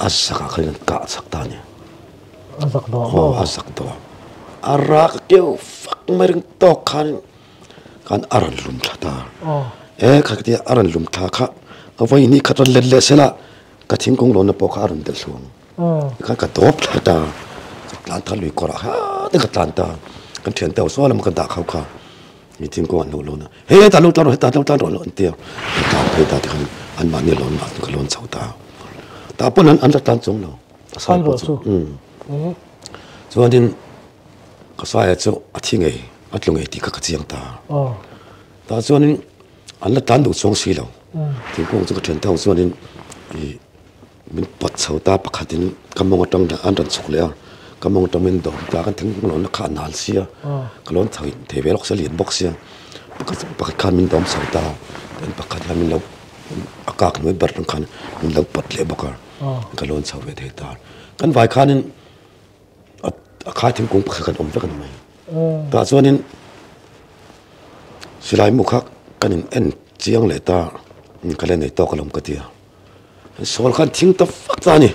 อาศักเขาเรียนกัดสักตาเนี่ยอาศักตัวอาศักตัวอารักเกี่ยวฟักไม่รึงตอกกันอารันลุมทาตาข้าที่อารันลุมทาข้าเอาไว้นี่ขัดเล่เสละกระทิ้งกงหลอนปอกอารันเดลสวงข้ากระทบทาตาหลานทะลุกระฮะตึงกระตานตากันเถียนเต่าซ้อแล้วมันกันด่าเขาข้ามีทิ้งกวนหลอนเฮ้ยตาลุตาหลอนเตียวตาเพตาที่ขันอันมาเนี่ยหลอนมาก็หลอนเสาตาตาปนนั้นอันจะตันจงเราใช่ปะสู้ส่วนนี้ก็ใส่จะอาทิตย์ไงอาทิตย์ไงที่ก็กระเจียงตาตาส่วนนี้อันละตันดูสองสีเราทิ้งกงจะกระเถียนเต่าส่วนนี้มันปัดเสาตาประคัดินกำมองตรงอันดันสุกแล้วกำมองตรงมันดอกตากันถึงหลอนขาหนาเสียก็หลอนถอยเทเวลอกเสลียนบกเสียประคัดมันดอมเสาตาเป็นประคัดมันเราอากาศมันเบิดรังคันมันเราปัดเลยบกก็หลอนเสาเวทตากันวายขานั้นอาคาทิ้งกงประคัดอมแล้วกันไหมแต่ส่วนนี้สิลายมุขกันเอ็นเจียงเลยตาก็เล่นในโต๊ะกลมกระเดียสโลกันทิ้งตัวฟักตานี่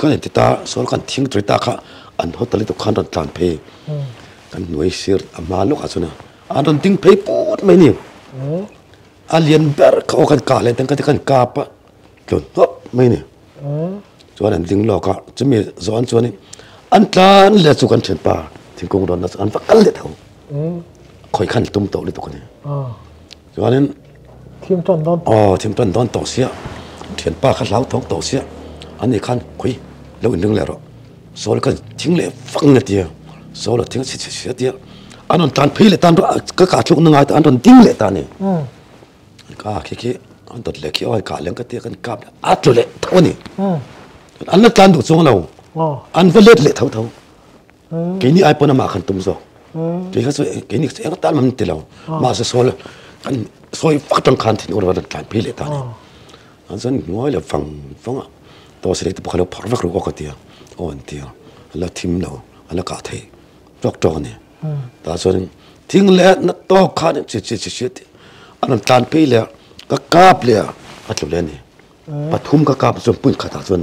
กันเห็นตาสโลกันทิ้งตัวตาค่ะอันเขาตะลิตุขันรันจานเพย์กันหน่วยเสียร์มาลูกอาสุนะอันรันทิ้งเพย์ปูดไม่นิ่งอันเลียนเบอร์เขากันกาเลยตั้งแต่กันกาปะจนฮะไม่นิ่งส่วนนั้นทิ้งโลกะจะมีส่วนนี้อันนั้นเลี้ยสุกันเช่นป่าทิ้งกงโดนนัสอันฟักกันเลยเท่าคอยขันตุ้มโตเลยตุกันเนี่ยส่วนนั้นทีมต้นทีมต้นโดนต่อเสียเทียนป้าขัดเล้าท้องต่อเสียอันนี้ขันคุยแล้วอีกนึงแล้วโซ่กันทิ้งเลยฟังเนี่ยเดียวโซ่แล้วทิ้งเสียเดียวอันนั้นตานพี่เลยตานก็กาดลุกนึงไงแต่อันนั้นทิ้งเลยตานนี่ก็คิดอันตัดเล็กขี้อ้อยกาดเลี้ยงก็เตี้ยกันกาบอัดเลยเท่านี้อันนั้นตานดูทรงเรา อันว่าเล็ดเละเท่าๆกินนี่ไอ้ปนมาขันตุ้มซอกกินเขาสวยกินนี่เอ็งตามันติดเรามาสะโซลกันสวยฟักจังคันที่โอรวันการพิเลตานี่อันนั้นง่อยเลยฟังตัวเสด็จพวกเราพอรักรู้ก็เดียวโอนเดียวแล้วทิมเราแล้วก็เทจอกเนี่ยแต่ส่วนทิ้งแล้วนัดโตขาเนี่ยชิดอันนั้นการพิเลก็กาบเลยอัดเลยนี่ปฐุมก็กาบส่วนปุ่นขาดส่วน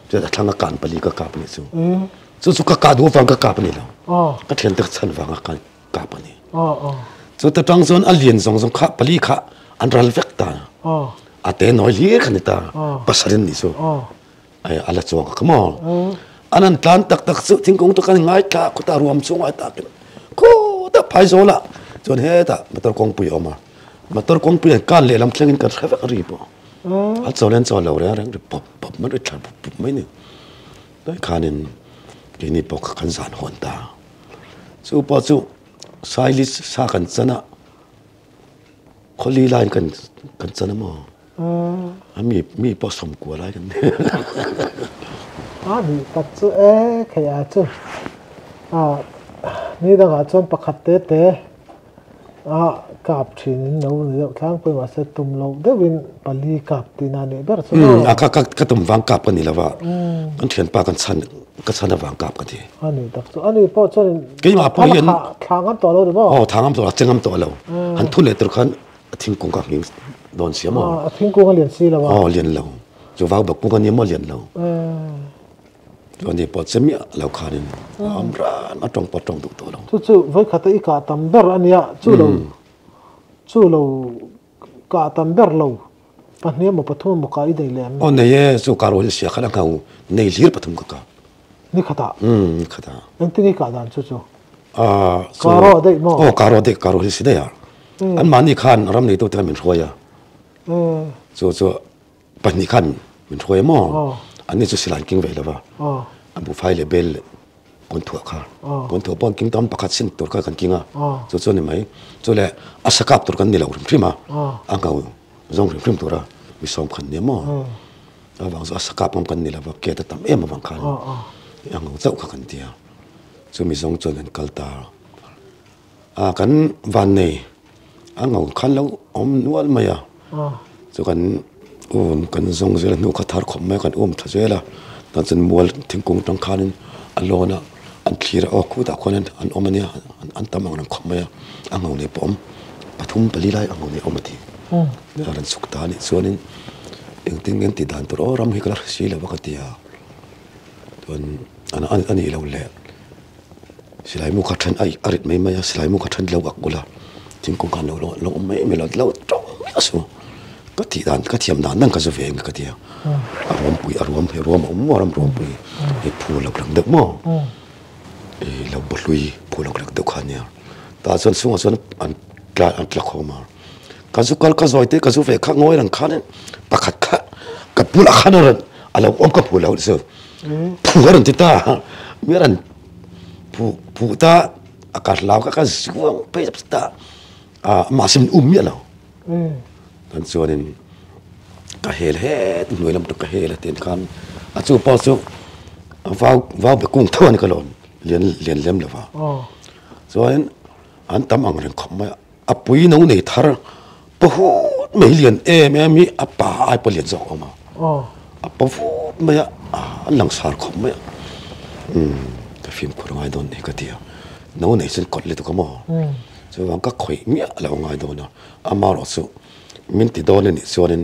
จะทางการปลีก็กาบนี่ส่วนสุขกาดูฟังก็กาบนี่แล้วก็เทียนตึกสันฟังการกาบนี่ส่วนแต่จังส่วนอันเลียนสองขาปลีขาอันรัลเวกตาอาเตน้อยเลี้ยขนาดตาภาษาเรื่องนี้ส่วนไอ้อะไรส่วนก็มองอันนั้นการตักสุดทิ้งกงตัวกันง่ายกะก็ตารวมส่งไอ้ตากันก็ตาไพ่โซละจนเฮตามาตรกงปุยออกมาตรกงปุยการเลี้ยลำเชียงกันแค่รีบอันโซเลนโซเลวเรื่องปบมันได้ชัดปบไม่เนี่ยได้ขานินกินี่ปกขันสานหัวตาสู้พอสู้สายลิสสากันซะนะคนลีไลน์กันซะนะมั้งมีผสมกลัวอะไรกันนี่ตัดจูขยะจูนี่ตั้งแต่จนประคัดเตะกับชินเราเนี่ยทั้งเป็นว่าเสตุ่มเราเดวินปลีกับตีนันเนี่ยแบบนั้นก็ตุ่มวางกับกันนี่แหละว่ากันเขียนปากันสันวางกับกันทีนี่ตัดจูนี่พอจนกี่มาพอเห็นทางกันตัวเราหรือเปล่าทางกันตัวเจงกันตัวเราหันทุเรศตัวขันทิ้งกงกับยิงโดนเสียมั้งทิ้งกงกันเรียนซีแล้วว่าเรียนเราจะว่าแบบกงกันยังไม่เรียนเราวันนี้พอจะมีเราขาดินอัมรามาตรงปอตรงตัวเราจู่ไว้ขัดอีกาตัมเบอร์อันนี้จู่เรากาตัมเบอร์เราปัจจุบันมาปฐมมุกาอีได้เลยเนี่ยจู่การรู้เสียขนาดเขาในเลี้ยปฐมก็นี่ขัดขัดนั่นที่นี่กาดันจู่การรู้ได้มั้งการรู้เสียได้อะอันมันนี่ขันรำนี่ตัวเธอเป็นช่วยอ่ะจู่ปัจจุบันขันเป็นช่วยมั้งอันนี้จะสิลายกิ้งไว้แล้วว่าอันบุไฟเลเบลปนถั่วค่ะปนถั่วปนกิ้งต้นประคัดสินตัวกันกิ้งอ่ะส่วนนี่ไหมส่วนแหละอาสกับตัวกันนี่เราพริมอ่ะอันเขาจงพริมตัวละมีสองคันเนี่ยมั้งบางส่วนอาสกับมันกันนี่เราว่าเกตตั้มมาบางคันอันเขาเจ้ากันเดียวส่วนมีสองส่วนกันกัลตากันวันนี้อันเขาคันแล้วอมนวลไหมอ่ะส่วนกันทรงเสียนุขทาร์ขมไม่กันทัศเจละตอนฉันมัวทิ้งกงตังคานินอันโลนะอันขีระออกคู่ตาคนนั้นอันเนี่ยอันตามังนังขมไม่อันเอาเนี่ยผมปฐุมปลีไลอันเอาเนี่ยมาทีเนี่ยอันสุขตานี่ส่วนนี้เองทิ้งเงินติดด่านตัวรำให้กระสีแล้วว่ากันเดียตัวอันนี้เราแหละสลายมุขทันไออริดไม่สลายมุขทันเราอักกุละทิ้งกงกันเราไม่เราจ้องไม่สู้ก็ที่ด่านก็เทียมด่านนั่งก็จะเวงก็เดียวรวมปุยรวมรวมปุยไอ้ผู้เรากลังเด็กมั้งเราบลุยผู้เรากลังเด็กขันเนี่ยแต่ส่วนสูงส่วนอันกลางเข้ามาการสุกัลก็ซอยเตะการสุเฟข้างง้อยรังขันปะขัดขะกับผู้ละขันนั่นเรากับผู้เราเสือผู้รันติตาเมื่อรันผู้ตาอากาศเราก็สิวงไปจับตามาสิมเนี่ยเราอันส่วนนี้ก็เฮลหน่วยลำตัวก็เฮลเต็มคันอาจูพอสูว้าวไปกุ้งเท่านี้ก็หล่นเลี้ยนเล่มเลยว่าส่วนอันตั้มอังเรื่องขมไม่อัปุยน้องเนี่ยทาร์ปุ๊บไม่เลี้ยนไม่มีอัปป้าไอ้ปเลี้ยนสองออกมาปุ๊บไม่อันหลังสารขมไม่แต่ฟิล์มคนง่ายโดนนี่ก็เดียวน้องเนี่ยฉันกดเลยตัวก็มอส่วนก็ข่อยเมียเราง่ายโดนนะอามาหรอสูมินติโดนนี่ส่วนนี้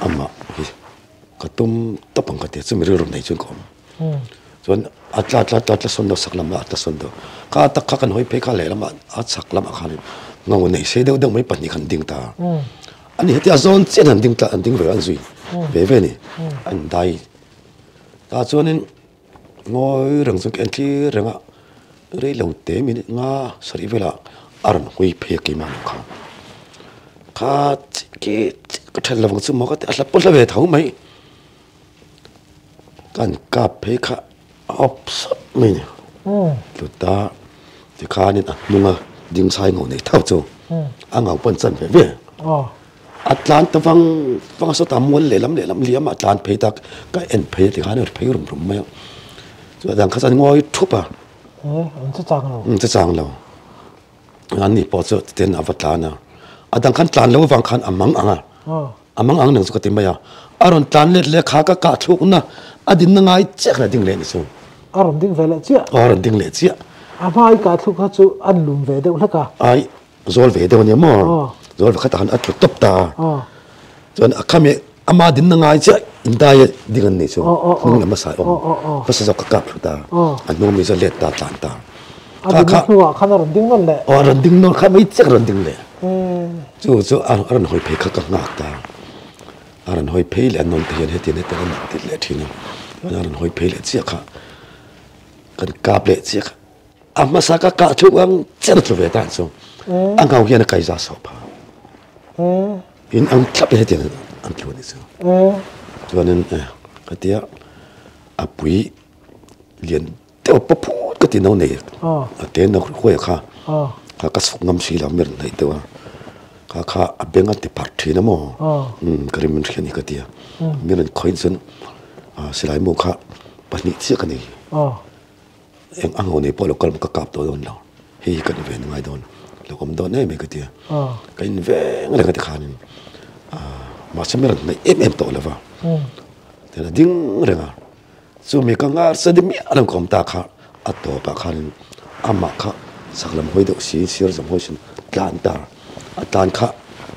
อามาก็ตุ้มตบปังก็เดียวซึ่งไม่รู้เรื่องไหนจนก่อนส่วนอัตราส่วนเราสักลำอัตราส่วนเราก็ตักกันหอยเพคาเลยลำอัตสักลำอาคารเงาในเสียเดี๋ยวไม่ปัญญาขันดิ่งตาอันนี้ที่อาจารย์เสียนดิ่งตาดิ่งเวอันซุยเวนี่อันใดตาส่วนนี้งอยเรื่องสุกอันที่เรื่องอะเรื่องเหล่าเตมินงาสริเวลาอารมณ์หอยเพกิมันเขาข้าก็เทเลวังสมองก็แต่ละปุ่นละเวทเขาไหมการกาเพคาอับสับไม่เนี่ยจุดตาที่ข้านี่นะนุ่งดิ่งสายเงาในเท่าโจอ่างเงาปนสันเวอัตลานตะฟังสตามวนเหล่ลำเลี้ยมอัตลานเพตักก็เอ็นเพที่ข้าเนี่ยเพรุ่มไหม cho đang khát ăn ngồi thúp à anh sẽ chăng rồi sẽ chăng lâu anh đi bỏ cho tiền avatar nào đang khát tan lâu vàng khát amang anga amang ang nang suka timaya aron tan le kha ka thuk na adin na ngai chek na ding le ni so aron ding về lại chia aron ding le chia mai cả thuk ha chu an lum về đâu hết cả ai zol ve de ni mo zol kha ta han at top ta chon akhame ama din na ngai chek indai ding ni so nung na masai pa sa ka ta an no mi zo le ta tan ta kha kha aron ding non le aron ding non kha mai chek ron ding le chu aron hoi phe kha ka ngak ta aron hoi phe le non thian he tin he ta na ti le thina aron hoi phe le chia kha kan kap le chia amma sa ka thu ang chen tu ve tan so ang kau hian kai za so pa in ang klap he tin ang tu ni so chuanin ka tia apui lian te pa pu ka ti no nei te no khoi kha ka suk ngam si la mer nei te wa ka abenga ti parthi na mo karimin khani ka tia miren khoi chen silai mo kha pani chi ka ni em ang ho nei polo kal ka kap to don lo hi ka ni ve ngai don lo kom don nei me ka tia ka in ve ngale ka ti khanin ma semeran nei em to la va te na ding renga su mi ka ngar sa de mi alam kom ta kha ato pa khan amma kha saklam hoi do si sir jam ho sin tlan ta atan kha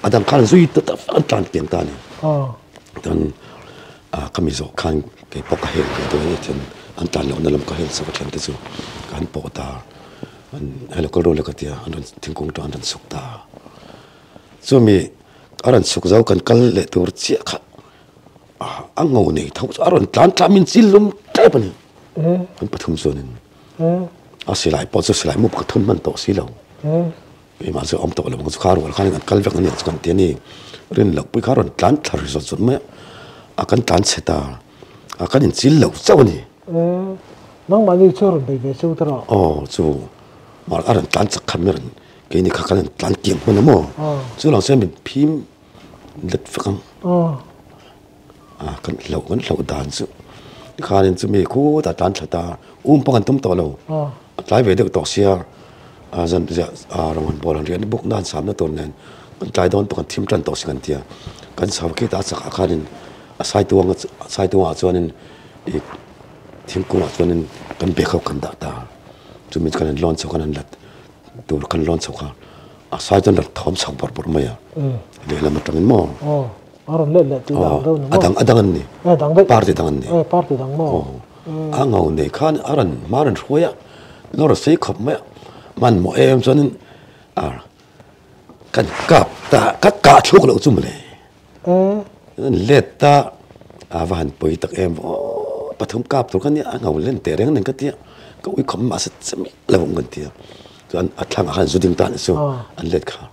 adam khan zui ta tlan tiang ta ni dan kami zo khan ke pok ka he do ni chen an tan lo na lam ka he sa ka chen te chu kan po ta an helo ko ro le ka tia an thingkung to an suk ta so mi aran suk zau kan kal le tur chi kha ang ngau nei thau aron tlan tlamin chilum te pani an pathum zonin asilai po so silai mu pathum man to silo e ma so om to lo ko kharo khan kan kal vek ni kan te ni rin lak pui kharon tlan thar so chun me akan tlan cheta akan in chil lo chawni nang mani chor be be chu tra chu mar aran tlan chak khameran ke ni kha kan tlan tiang mo mo chu lo sem phim let fakam kan lo dan chu khanin chu mi khu ta tan thata pangan tum to lo tlai ve de to sia zan ja rongon bolan rian buk nan sam na ton nen tlai don to kan thim tran to sikan tia kan saw ke ta chak khanin sai tuwa chuanin i thingkung chuanin kan be khau kan da ta chu mi kan lon chau kan lat tur kan lon chau kha sai ton rat thom chau bor maya le la ma tangin mo aron le ti dang do no adang ni dang be party dang ni party dang mo angau ne khan aran maran khoya lor sei khop ma man mo em chuanin kan kap ta ka thuk lo chum le leta avan poi tak em pathum kap tur kan ni angau len te reng nen ka tia ka ui khom ma sa chami lawng kan tia chuan athlang han zuding tan so an let kha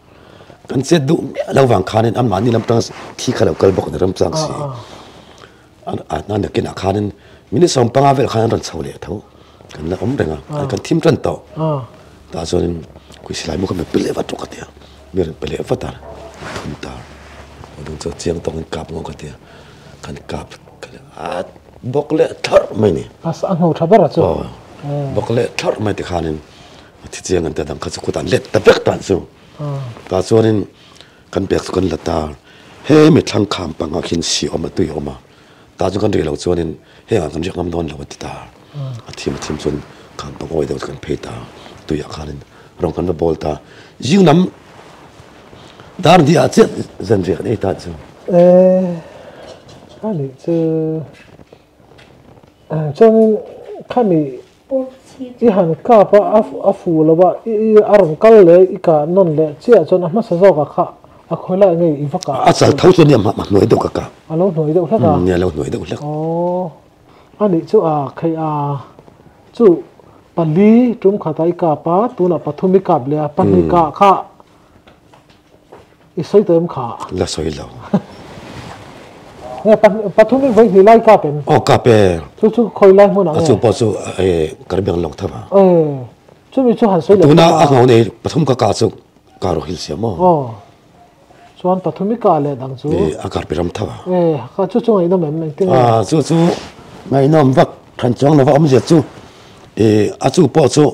kan se du lawang khanin an mani lam tang thi khalo kal bok ne ram chang si an nan ne ken khanin mini som panga vel khan ran chawle tho kan na om renga kan thim tran to ta zonin ku silai mu kan pele va to ka tia mir pele va tar thum tar odung cho chiang tong kap ngo ka tia kan kap bokle thar mai ni as angho thabara chu bokle thar mai ti khanin ti chiang an ta dang kha chu tan let ta bek tan chu ta chuanin kan bek kan lata he mi thlang kham panga khin si oma tui oma ta chu kan ri lo chuanin he an kan ri ngam don lo ti ta thim chun kham pang oi de kan phei ta tui a khanin rong kan bol ta jiu nam dar dia chet zan ri nei ta chu ani chu chuanin khami i han ka pa afu lo ba i aron kal le i ka non le chia chon a ma sa zo ka kha a khoila ngai i vaka a chal thau chu ni ma noi do ka alo noi do hlaka ni lo noi do hlak ani chu khai chu pali tum khatai ka pa tuna pathumi kap le pani ka kha i soi tem kha la soi lo ne pathumi vai ni lai ka pen ka pe chu khoi lai mo na chu po chu karbeng long thaba chu mi chu han soi le tuna a ngau nei pathum ka chu ka ro hil siamo chuan pathumi ka le dang chu a kar piram thaba kha chu chu ngai no mem ting chu mai nom vak than chong na va om je chu อาจูปอจู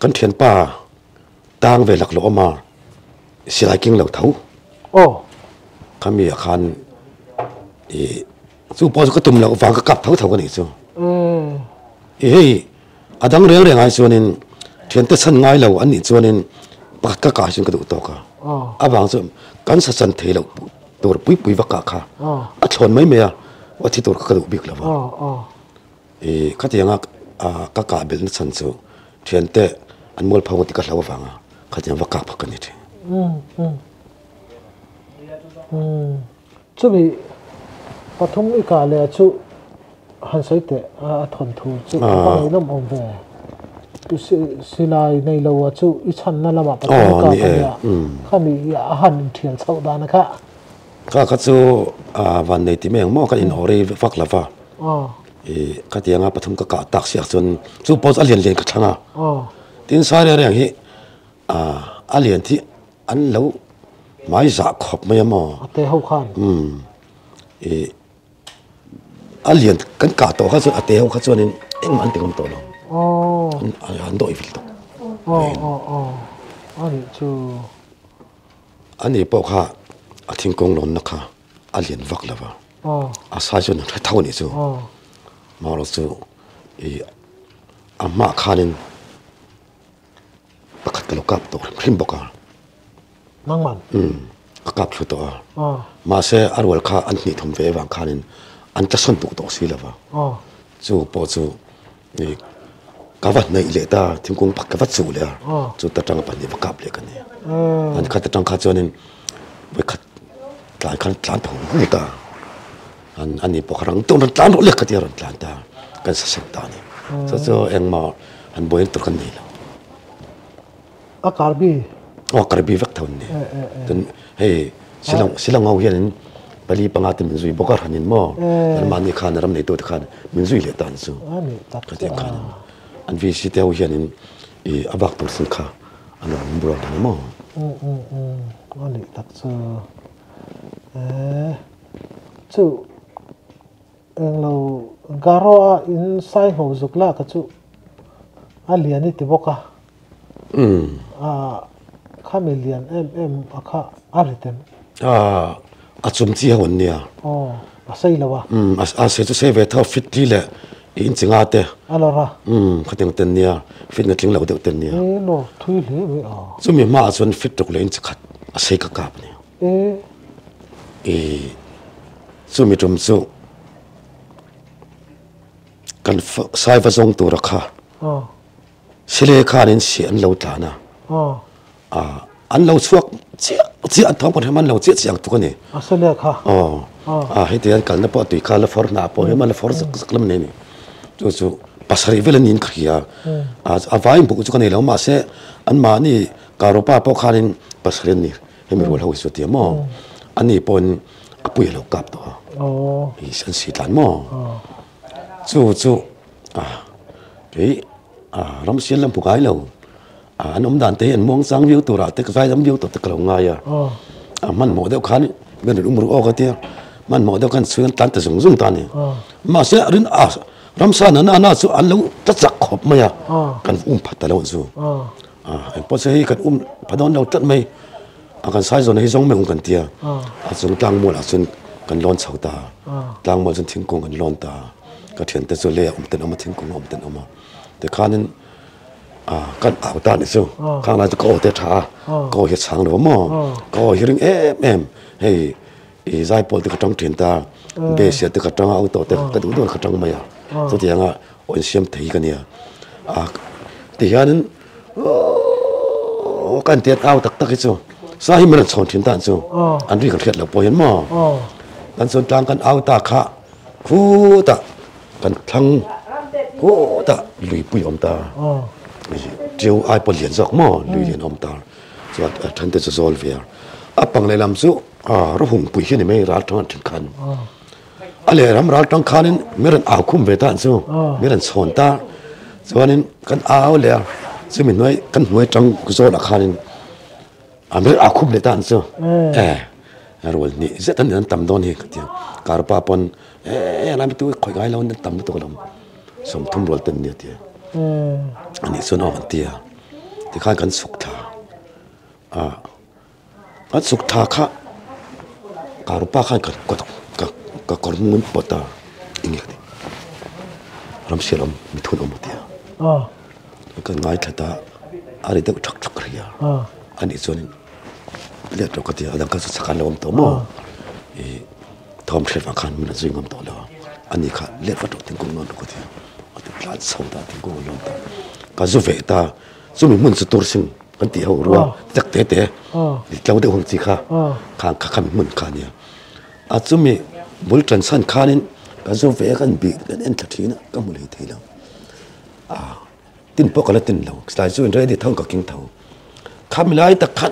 กันเทียนป่าต่างเวลักโลมาสิลายกิ้งเหล่าเท้าโอ้เขามีอาคารจูปอจูก็ตุ่มเหล่าฟังก็กลับเท้ากันอีกจูเฮ้ยอาดังเรื่องไงส่วนนึงเทียนแต่สันง่ายเหล่าอันนี้ส่วนนึงปักกะกาชิงกระดูกตอกอ่ะบางส่วนกันสันเทเหล่าตัวปุยวักกะค่ะอ่ะชนไม่เมียว่าที่ตัวกระดูกบิ๊กแล้ววะข้าที่ยังกะกาเบลน์สันจูเทียนแต่อันมอลพาวติกาลาวฟังข้าที่ยังวักกะพักกันนี่จุบีปฐมอีกาเลยจุหันใส่แต่ทนทูจุไปน้ำอมเวสิลายในเราจุอิชันนั่นละมาปฐมอีกาเนี่ยข้ามีอาหารเทียนเท่าดานะคะข้าจูวันในที่เมืองมอกันอินอรีฟักลาวาข้าที่ยังปฐมกะกะตักเสียจนจูปอสอเลียนกระชังทีนสายเรื่องนี้อเลียนที่อันเราไม่จักขบไม่มอเตะหูขันอเลียนกันกาตัวเขาส่วนเตะหูเขาส่วนนี้เอ็งมันเต็มตัวลงอันโดยฟิลต์อันนี้จูอันนี้พวกข้าทิ้งกงล้นนะคะอเลียนวักแล้วว่าสายส่วนนั้นเท่านี้จูมาเราจูอามาข้านึงประคัดกระกับตัวพิมพ์บอกนั่งมันกับชุดตัวมาเสอารวลข้าอันนี้ทำเววังข้านึงอันจะส่วนตัวสิแล้วว่าจูปอจูนี่กวัดในอิเลต้าทิ้งกงพักกวัดจูเลยจูตัดจังปันนี่ประกับเลยกันนี่อันขัดจังข้าจวนนี่ไปขัดหลายขันหลานผมหูตาอันนี้พอครั้งตัวนั้นหลานเล็กกันที่รันหลานตากันสักตานี่จูเองมาอันบ่อยตัวกันนี่แล้วอากาศบีการบีวักเท่านี้จนเฮ้สิลังเอาเห็นไปรีปังอาติมินซุยบอกว่าหันินมั่วแต่มันนี่ขานรำในตัวขานมินซุยเลี้ยตันซูก็เดียกันอันวิสิเที่ยวเห็นอาบักตัวสินค้าอันนั้นบรอดนี่มั่วอันนี้ตัดซูจู่เราการ่าอินไซน์หัวจุกละก็จู่อันเลียนนี่ติบอกข้ามีเลียนข้าอะไรเต็มอาจุมที่หัวเนี่ยใช่แล้ววะเสียจะเสียเวทเอาฟิตที่แหละอินจิงอาเตะอะไรล่ะเขาเต็งเต็นเนี่ยฟิตเงินทิ้งเราเต็นเนี่ยโน่ทุยเลยไม่จุมีมาส่วนฟิตตกเลยอินจิขัดเสียกับกับเนี่ยจุมีจุมจุกันสายฟ้าทรงตัวราคาเสียค่าเนี่ยเสียอันเราตานะอันเราช่วยเสียอันท้องคนให้มันเราเสียงตัวนี้เสียค่ะให้เดี๋ยวกันนะพอตุยคาลฟอร์นาพอให้มันฟอร์สักลำนี้จู่ภาษาอีเวลนินขยี้อาไว้บุกจุกันนี่แล้วมาเสอันมานี่การุป้าพอขานินภาษานี่ให้มีรู้เราสุดที่มั่วอันนี้ปนปุยเรากับตัวอีสันสีตันมั่วจู่เฮ้ยรำเสียงลำผูกไอ้เราอันอมดันเตะมองสังวิวตัวระเตะกไฟลำวิวตัวตะกลงง่ายมันหมดเดียวกันเงินรุ่มรุ่งออกกันเดียวมันหมดเดียวกันส่วนตันแต่ส่งตันนี่มาเสียรินรำสานน่าสู้อันเราจะจักขบไหมกันพัดแต่เราสู้พอเสียกันพัดเราจัดไหมกันสายส่วนให้ส่งไม่กันเดียวส่งตังหมดส่วนกันร้อนเสาตาตังหมดส่วนทิ้งกงกันร้อนตาก็เถียนแต่ส่วนเลี้ยเต็นเอามาทิ้งกงเต็นเอามาแต่ข้านั้นกันเอาตานี่สู้ข้างในจะก่อเตช้าก่อเหตุช่างหรือมั่วก่อเหตุให้ใจปวดที่กระจังเถียนตาเบสเสียที่กระจังเอาตัวแต่กระดูกตัวกระจังไม่สุดที่ยังอ่อนเสียมถีกันเนี่ยที่ยันกันเตียเอาตักสู้สาเหตุมันสอนเถียนตาสู้อันนี้ก็เทียดแล้วปล่อยมั่วกันส่วนกลางกันเอาตาขะคู่ตากันทั้งคู่ตาลุยปุยอมตาเจ้าไอ้ปนเหรียญสักหม้อลุยเหรียญอมตาจะทันแต่จะโซลเวียปังเลยลำสู้รหุ่นปุยขึ้นไม่รัดทั้งถึงคันอะไรรำรัดทั้งคันนี้ไม่รันอาคุ้มเวทันสู้ไม่รันสอนตาส่วนนี้กันเอาเลยซึ่งมีหน่วยกันหน่วยจังกุศลคันนี้ไม่รันอาคุ้มเลยทันสู้รวลนี่เสร็จทันนั้นตำโดนเหตุเดียวการปาปนอะไรไม่ตัวคอยไงเราเนี่ยตำตัวลำสมทุ่มรวลตันเนี่ยเดียว อันนี้ส่วนอ่อนเตียที่ข้ากันสุขทากันสุขทาค่ะการุปะข้ากันก็กอดมุนปตาอิงเงี้ยดิรำเสียรำมิถุนอมเตียก็ง่ายแค่ตาอะไรเด็กชักเรียอันนี้ส่วนเลือดเราก็เตียดังก็สักการลมตัวมั่วทอมเทรฟังคันมันจะยิงลมตัวแล้วอันนี้ค่ะเลือดวัดถึงกงนอนก็เตียอันนี้พลาดสาวตาถึงกงนอนตาก็จุเวตาจุมีมันสุดตัวสิ่งกันเตียวรัวจักเตะดิเราเดี๋ยวหุ่นสิค่ะข้างมันขาเนี่ยอาจุมีบุลจันสันขานินก็จุเวกันบีกันเอ็นทัดทีนะก็มุลทีแล้วตินพวกเราตินเราสไตล์จุนเรดิทั้งก็กินเท่าข้ามีหลายตะขัน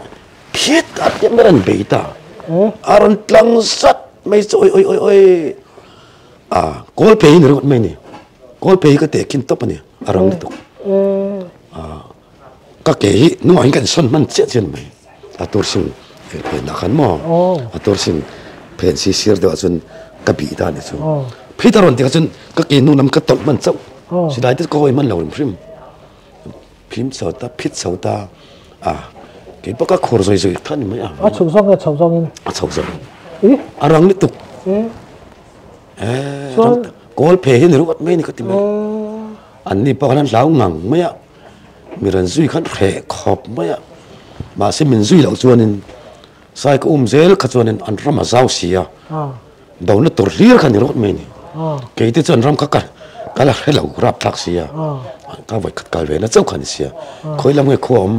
พิษอัดยังไม่รันเบตาอารันตังสัตไม่โอยกอลเพย์นี่รู้ไหมนี่กอลเพย์ก็เตะกินต๊อปเนี่ยอารังนี่ตุ๊กก็เกยนู่นกันส่วนมันเจ็ดเช่นไหมตัวสิ่งเป็นนักขันหม้อตัวสิ่งเป็นซีเซียร์เดียวส่วนกบีตาเนี่ยส่วนพี่ตารันที่ก็ส่วนก็เกยนู่นนำกระตุ้นมันเจ้าสุดท้ายที่ก็ให้มันเหล่านั้นพิมพ์สาวตาพิษสาวตาเกี่ยวกับขอร์ซอยท่านไหมชมซองกับชมซองอินชมซองอารังนี่ตุกกอลเพย์นี่รู้ว่าไม่นี่ก็ติมอันนี้พวกนั้นเหล่างังไม่มีรันซุยขันแขกขอบไม่มาสิมินซุยเหล่าส่วนนึงใส่ก็เซลขัดส่วนนึงอันรำมาเจ้าเสียดาวน์ตัวเรียกขันนี่รู้ว่าไม่นี่เกี่ยวกับส่วนรำกักก็ละให้เรารับทักเสียก็ไว้ขัดกันเวนะเจ้าขันเสียคอยละเมื่อขวม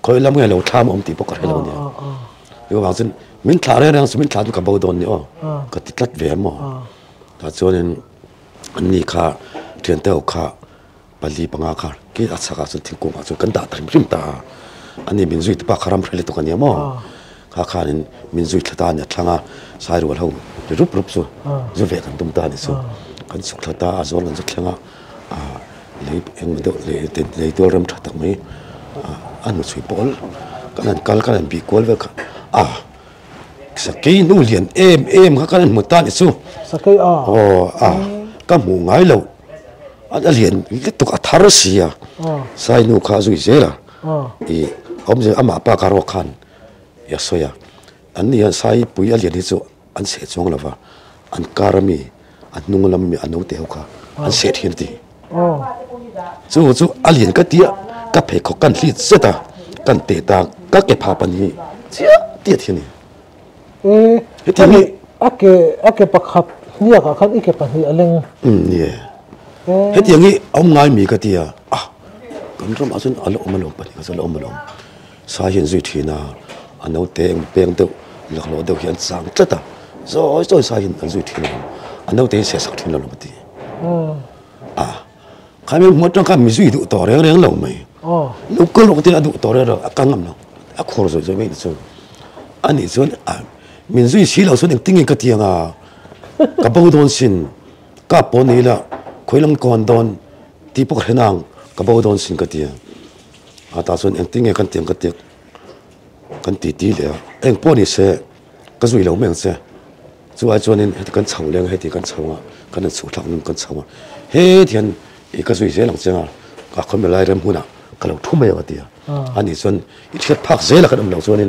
คอยละเมื่อเราทำตีพวกเราเราเนี่ยเดี๋ยวบางส่วนมินทาเรื่องสมินทาตุกับบ่าวดอนเนี่ยก็ติดลัดเวมแต่ส่วนนึงอันนี้ค่ะเทียนเต้าค่ะปลีปังอาค่ะกี่อัศกาส่วนทิ้งกงส่วนกันดาทริมตาอันนี้มินซุยที่ปากคารามเรลิตุกันเนี่ยมั้งข้านี่มินซุยทตาเนี่ยทั้งสายรัวเรารูปส่วนจะเวกันตุ้มตาเนี่ยส่วนกันสุขทตาส่วนกันสุขทั้งเลยเองมันเลยตัวเริ่มทัดตั้งไหมอันมันสุยบอลกันบีกอลเวกสักกี่นู่นเรียนเอ็มเขากันหมดตาเนี่ยสู้สักกี่ก็หมู่ไงเราอันเรียนลิตุกอัธรสีอ่ะใส่นู่นข้าสุยเสียละผมจะอามาปากการวกันยาสวยอันนี้ใส่ปุยเรียนที่สุอันเสียจงแล้วว่าอันการมีอันนุ่งลำมีอันนู้นเดียวค่ะอันเสียทีนี้จู่อันเรียนก็เดียก็เพคกันลิดเสียตากันเตะตาก็เก็บภาพนี้เสียเดียทีนี้ทีนี้อาเกปักขับเนี่ยก็ขันอีกปักนี่อะไรเนี่ยเฮ็ดอย่างนี้เอาง่ายมีก็เดียกันรำอาจจะอัลอมลงปะนี่ก็จะอัลอมลงสาเหตุสุดที่น่ะอันนู้นเตงเปงเดียวหลักเราเดียวเห็นสังจัดจ้อยสาเหตุอันสุดที่น่ะอันนู้นเตงเสียสักทีแล้วปะทีใครไม่หมดต้องการมีสุดต่อเรื่องเราไหมลูกก็ลูกที่ดูต่อเรื่องเรากังงำเราขอรู้สึกไม่ได้ส่วนอันนี้ส่วนมีสุดสีเราส่วนหนึ่งติ้งก็เทียงกับบ่าวโดนสินกับปนนี่ละคุยลำก่อนโดนที่พวกเห็นางกับบ่าวโดนสินก็เทียงแต่ส่วนเองติ้งกันเทียงกันตีเลยเองปนนี่เสียก็สุยเราไม่เสียส่วนส่วนนี้ให้กันเฉาเรื่องให้ที่กันเฉากันสู้ทักนึงกันเฉาเฮ้เทียนอีกก็สุยเสียหลังเสียก็คนไม่ไล่เริ่มหุ่นก็เราทุ่มไปก็เทียอันนี้ส่วนอีกเช็ดพักเสียแล้วก็ดำหลังส่วนนี้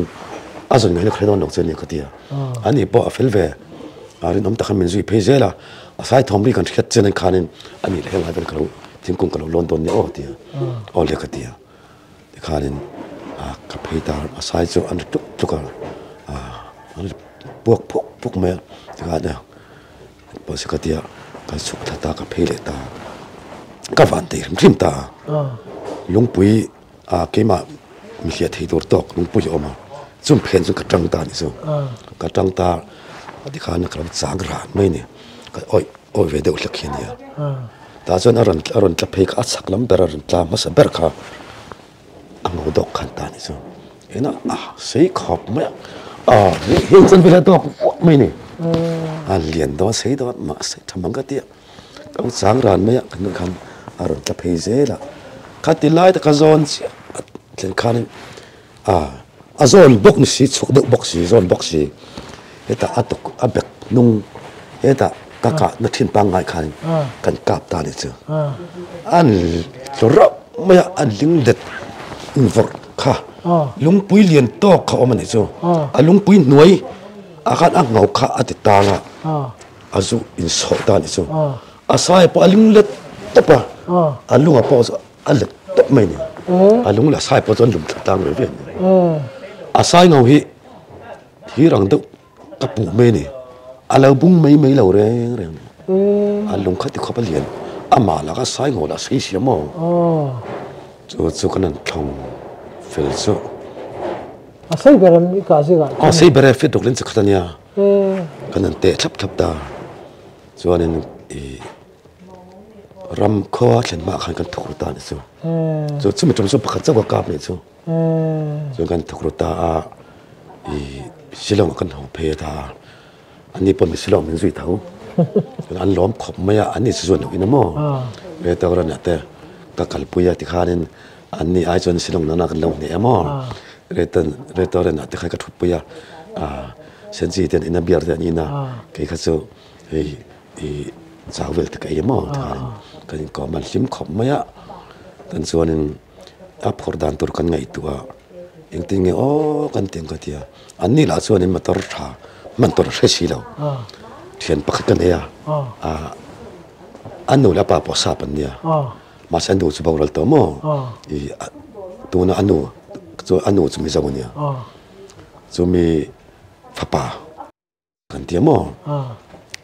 ส่วนนี้เราเคยโดนหลังส่วนนี้ก็เทียอันนี้บ่เฟลเวอันนี้น้ำตาขมิ้นซุยเพย์เซล่ะสายทอมรีกันเช็ดเจนคันนี้อันนี้เรื่องอะไรเป็นกระโดดทิ้งกุ้งกระโดดลอนดอนเนี่ยโอ้เดียโอ้เล็กเดียคันนี้กับเพย์ตาสายโจอันนี้ทุกคนอันนี้พวกเมื่อที่กันเนี่ยพอสิกเดียกันสุขตากับเพย์เลตากับวันเดียริมตาลุงปุยเกี่ยมามีเสียที่ตัวตกลุงปุยออกมาซุ่มเพนซุ่มกระจังตานี่ซุ่มกระจังตาที่ข้านะครับสางรานไม่เนี่ยก็โอ้ยเวเดอร์ลักเขียนเนี่ยแต่ส่วนอรันจะเพกอัดสักลำแต่อรันจะมาสเบอร์ค่ะอังดอกขันตานี่ซุ่มเห็นนะสีขอบไหมเห็นจนเวลาดอกไม่เนี่ยเลียนดอกสีดอกมาสีทำมังก็เตี้ยก็สางรานไม่กันนึกคันอรันจะเพเซล่ะขัดติไล่แต่กระโจนเสียเช่นคันโซนบกนี่สิสุกเด็กบกสิโซนบกสิเฮต้าอัตกอับเบกนุ่งเฮต้ากะกะนักทิ้งปังไงคันกันกาบตาเนี่ยเจ้าอัน cho rõ mấy anh lính lật vợ khá lúng bùi liền to khó mà này chứ lúng bùi nuôi khát ăn ngầu khá ăn thịt ta là dù in sọ ta này chứ sai bỏ lính lật tập lúng bỏ lật tập mấy này lúng là sai bỏ cho lúng thịt ta người Việt sai ngầu hi rằng đâu cặp bụng mấy này lâu bung mấy lâu rồi lúng khát thì khó bắt liền mà là cái sai ngầu là sai xí mà cho cái này thòng phê số sai bề làm cái gì cả sai bề phê đục lên sự cái này cái này tệ thấp thấp ta cho nên ram khoa chân mà khăn cái thục ta này cho chúng mình trong số bạc chắc có cáp này cho cái thục ta Silong kan hong phê ta anh đi bọn Silong mình duy thấu anh lõm khop mấy anh đi sử dụng cái nấm về tao ra nè các cái bụi thì khai nên anh đi ai chọn Silong nó cái lồng này mà về tao ra nè thì khai cái thục bụi sen gì tiền in bia tiền in cái số giáo về thì cái mà cái có mà lim khop mấy tên số nên áp khẩu đàn tôi kan ngày tua yang tinggi kan tinggal dia ani lah so ni motor tha motor resi lo thian pakhat kan ya anu la pa po sa pan dia mas anu chu bawral to mo tu na anu chu mi zaw ni chu mi papa kan dia mo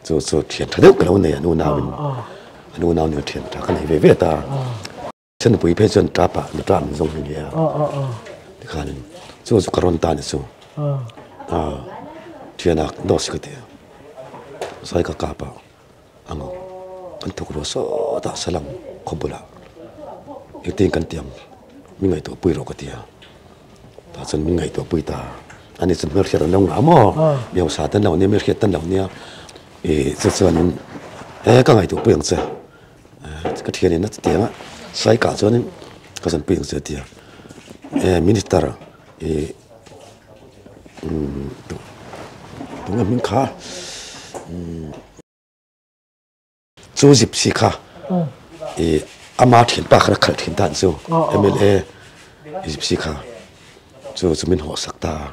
chu thian tha deuh ka lo nei anu naw ni thian tha kan ve ve ta chen pui phe chen tra pa na tram zong ni ya khai chú karon ta này chú chuyện nào đó sẽ cái gì sai cả cả bảo anh anh thuộc rồi số ta sẽ làm không bự lắm yêu tin cần tiêm mình ngày tuổi bự rồi cái gì ta chân mình ngày tuổi bự ta anh ấy chân mới khi đó nông lắm mà nhiều xã tân lầu này mới khi tân lầu này rất chân cái ngày tuổi bự như thế cái chuyện này nó tiêm á sai cả cho nên cái chân bự như thế tiêm minister đúng là mình khá chú dịp gì khá ama thiền bạc là khởi thiền đàn chú MLA dịp gì khá chú mình họ sắc ta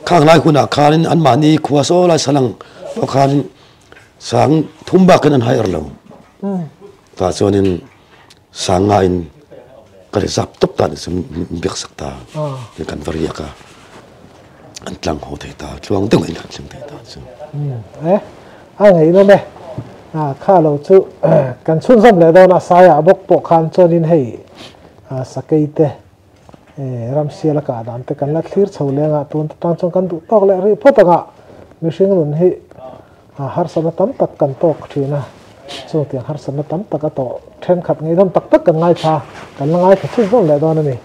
khang lai kuna khá nên ăn mani khua số lai salang bao khá nên sáng thum bạc cái nên hay ở lòng ta cho nên sáng ngày cái giáp tập ta nên biết sắc ta cái căn vật gì cả anh lang hồ thầy ta chuang từng ngày lang thầy ta chứ anh ấy nó đây khá lâu chú cần xuân xong lại đâu na sai bốc bộ khan cho nên hay sakei te ram sia la ka dan te kan la thlir chho lenga tun tang chong kan du tok le ri photanga mi hring lun hi har sana tam tak kan tok thina chung tiang har sana tam tak a to then khat ngei dam tak tak kan ngai tha kan ngai kha chu zong le don ani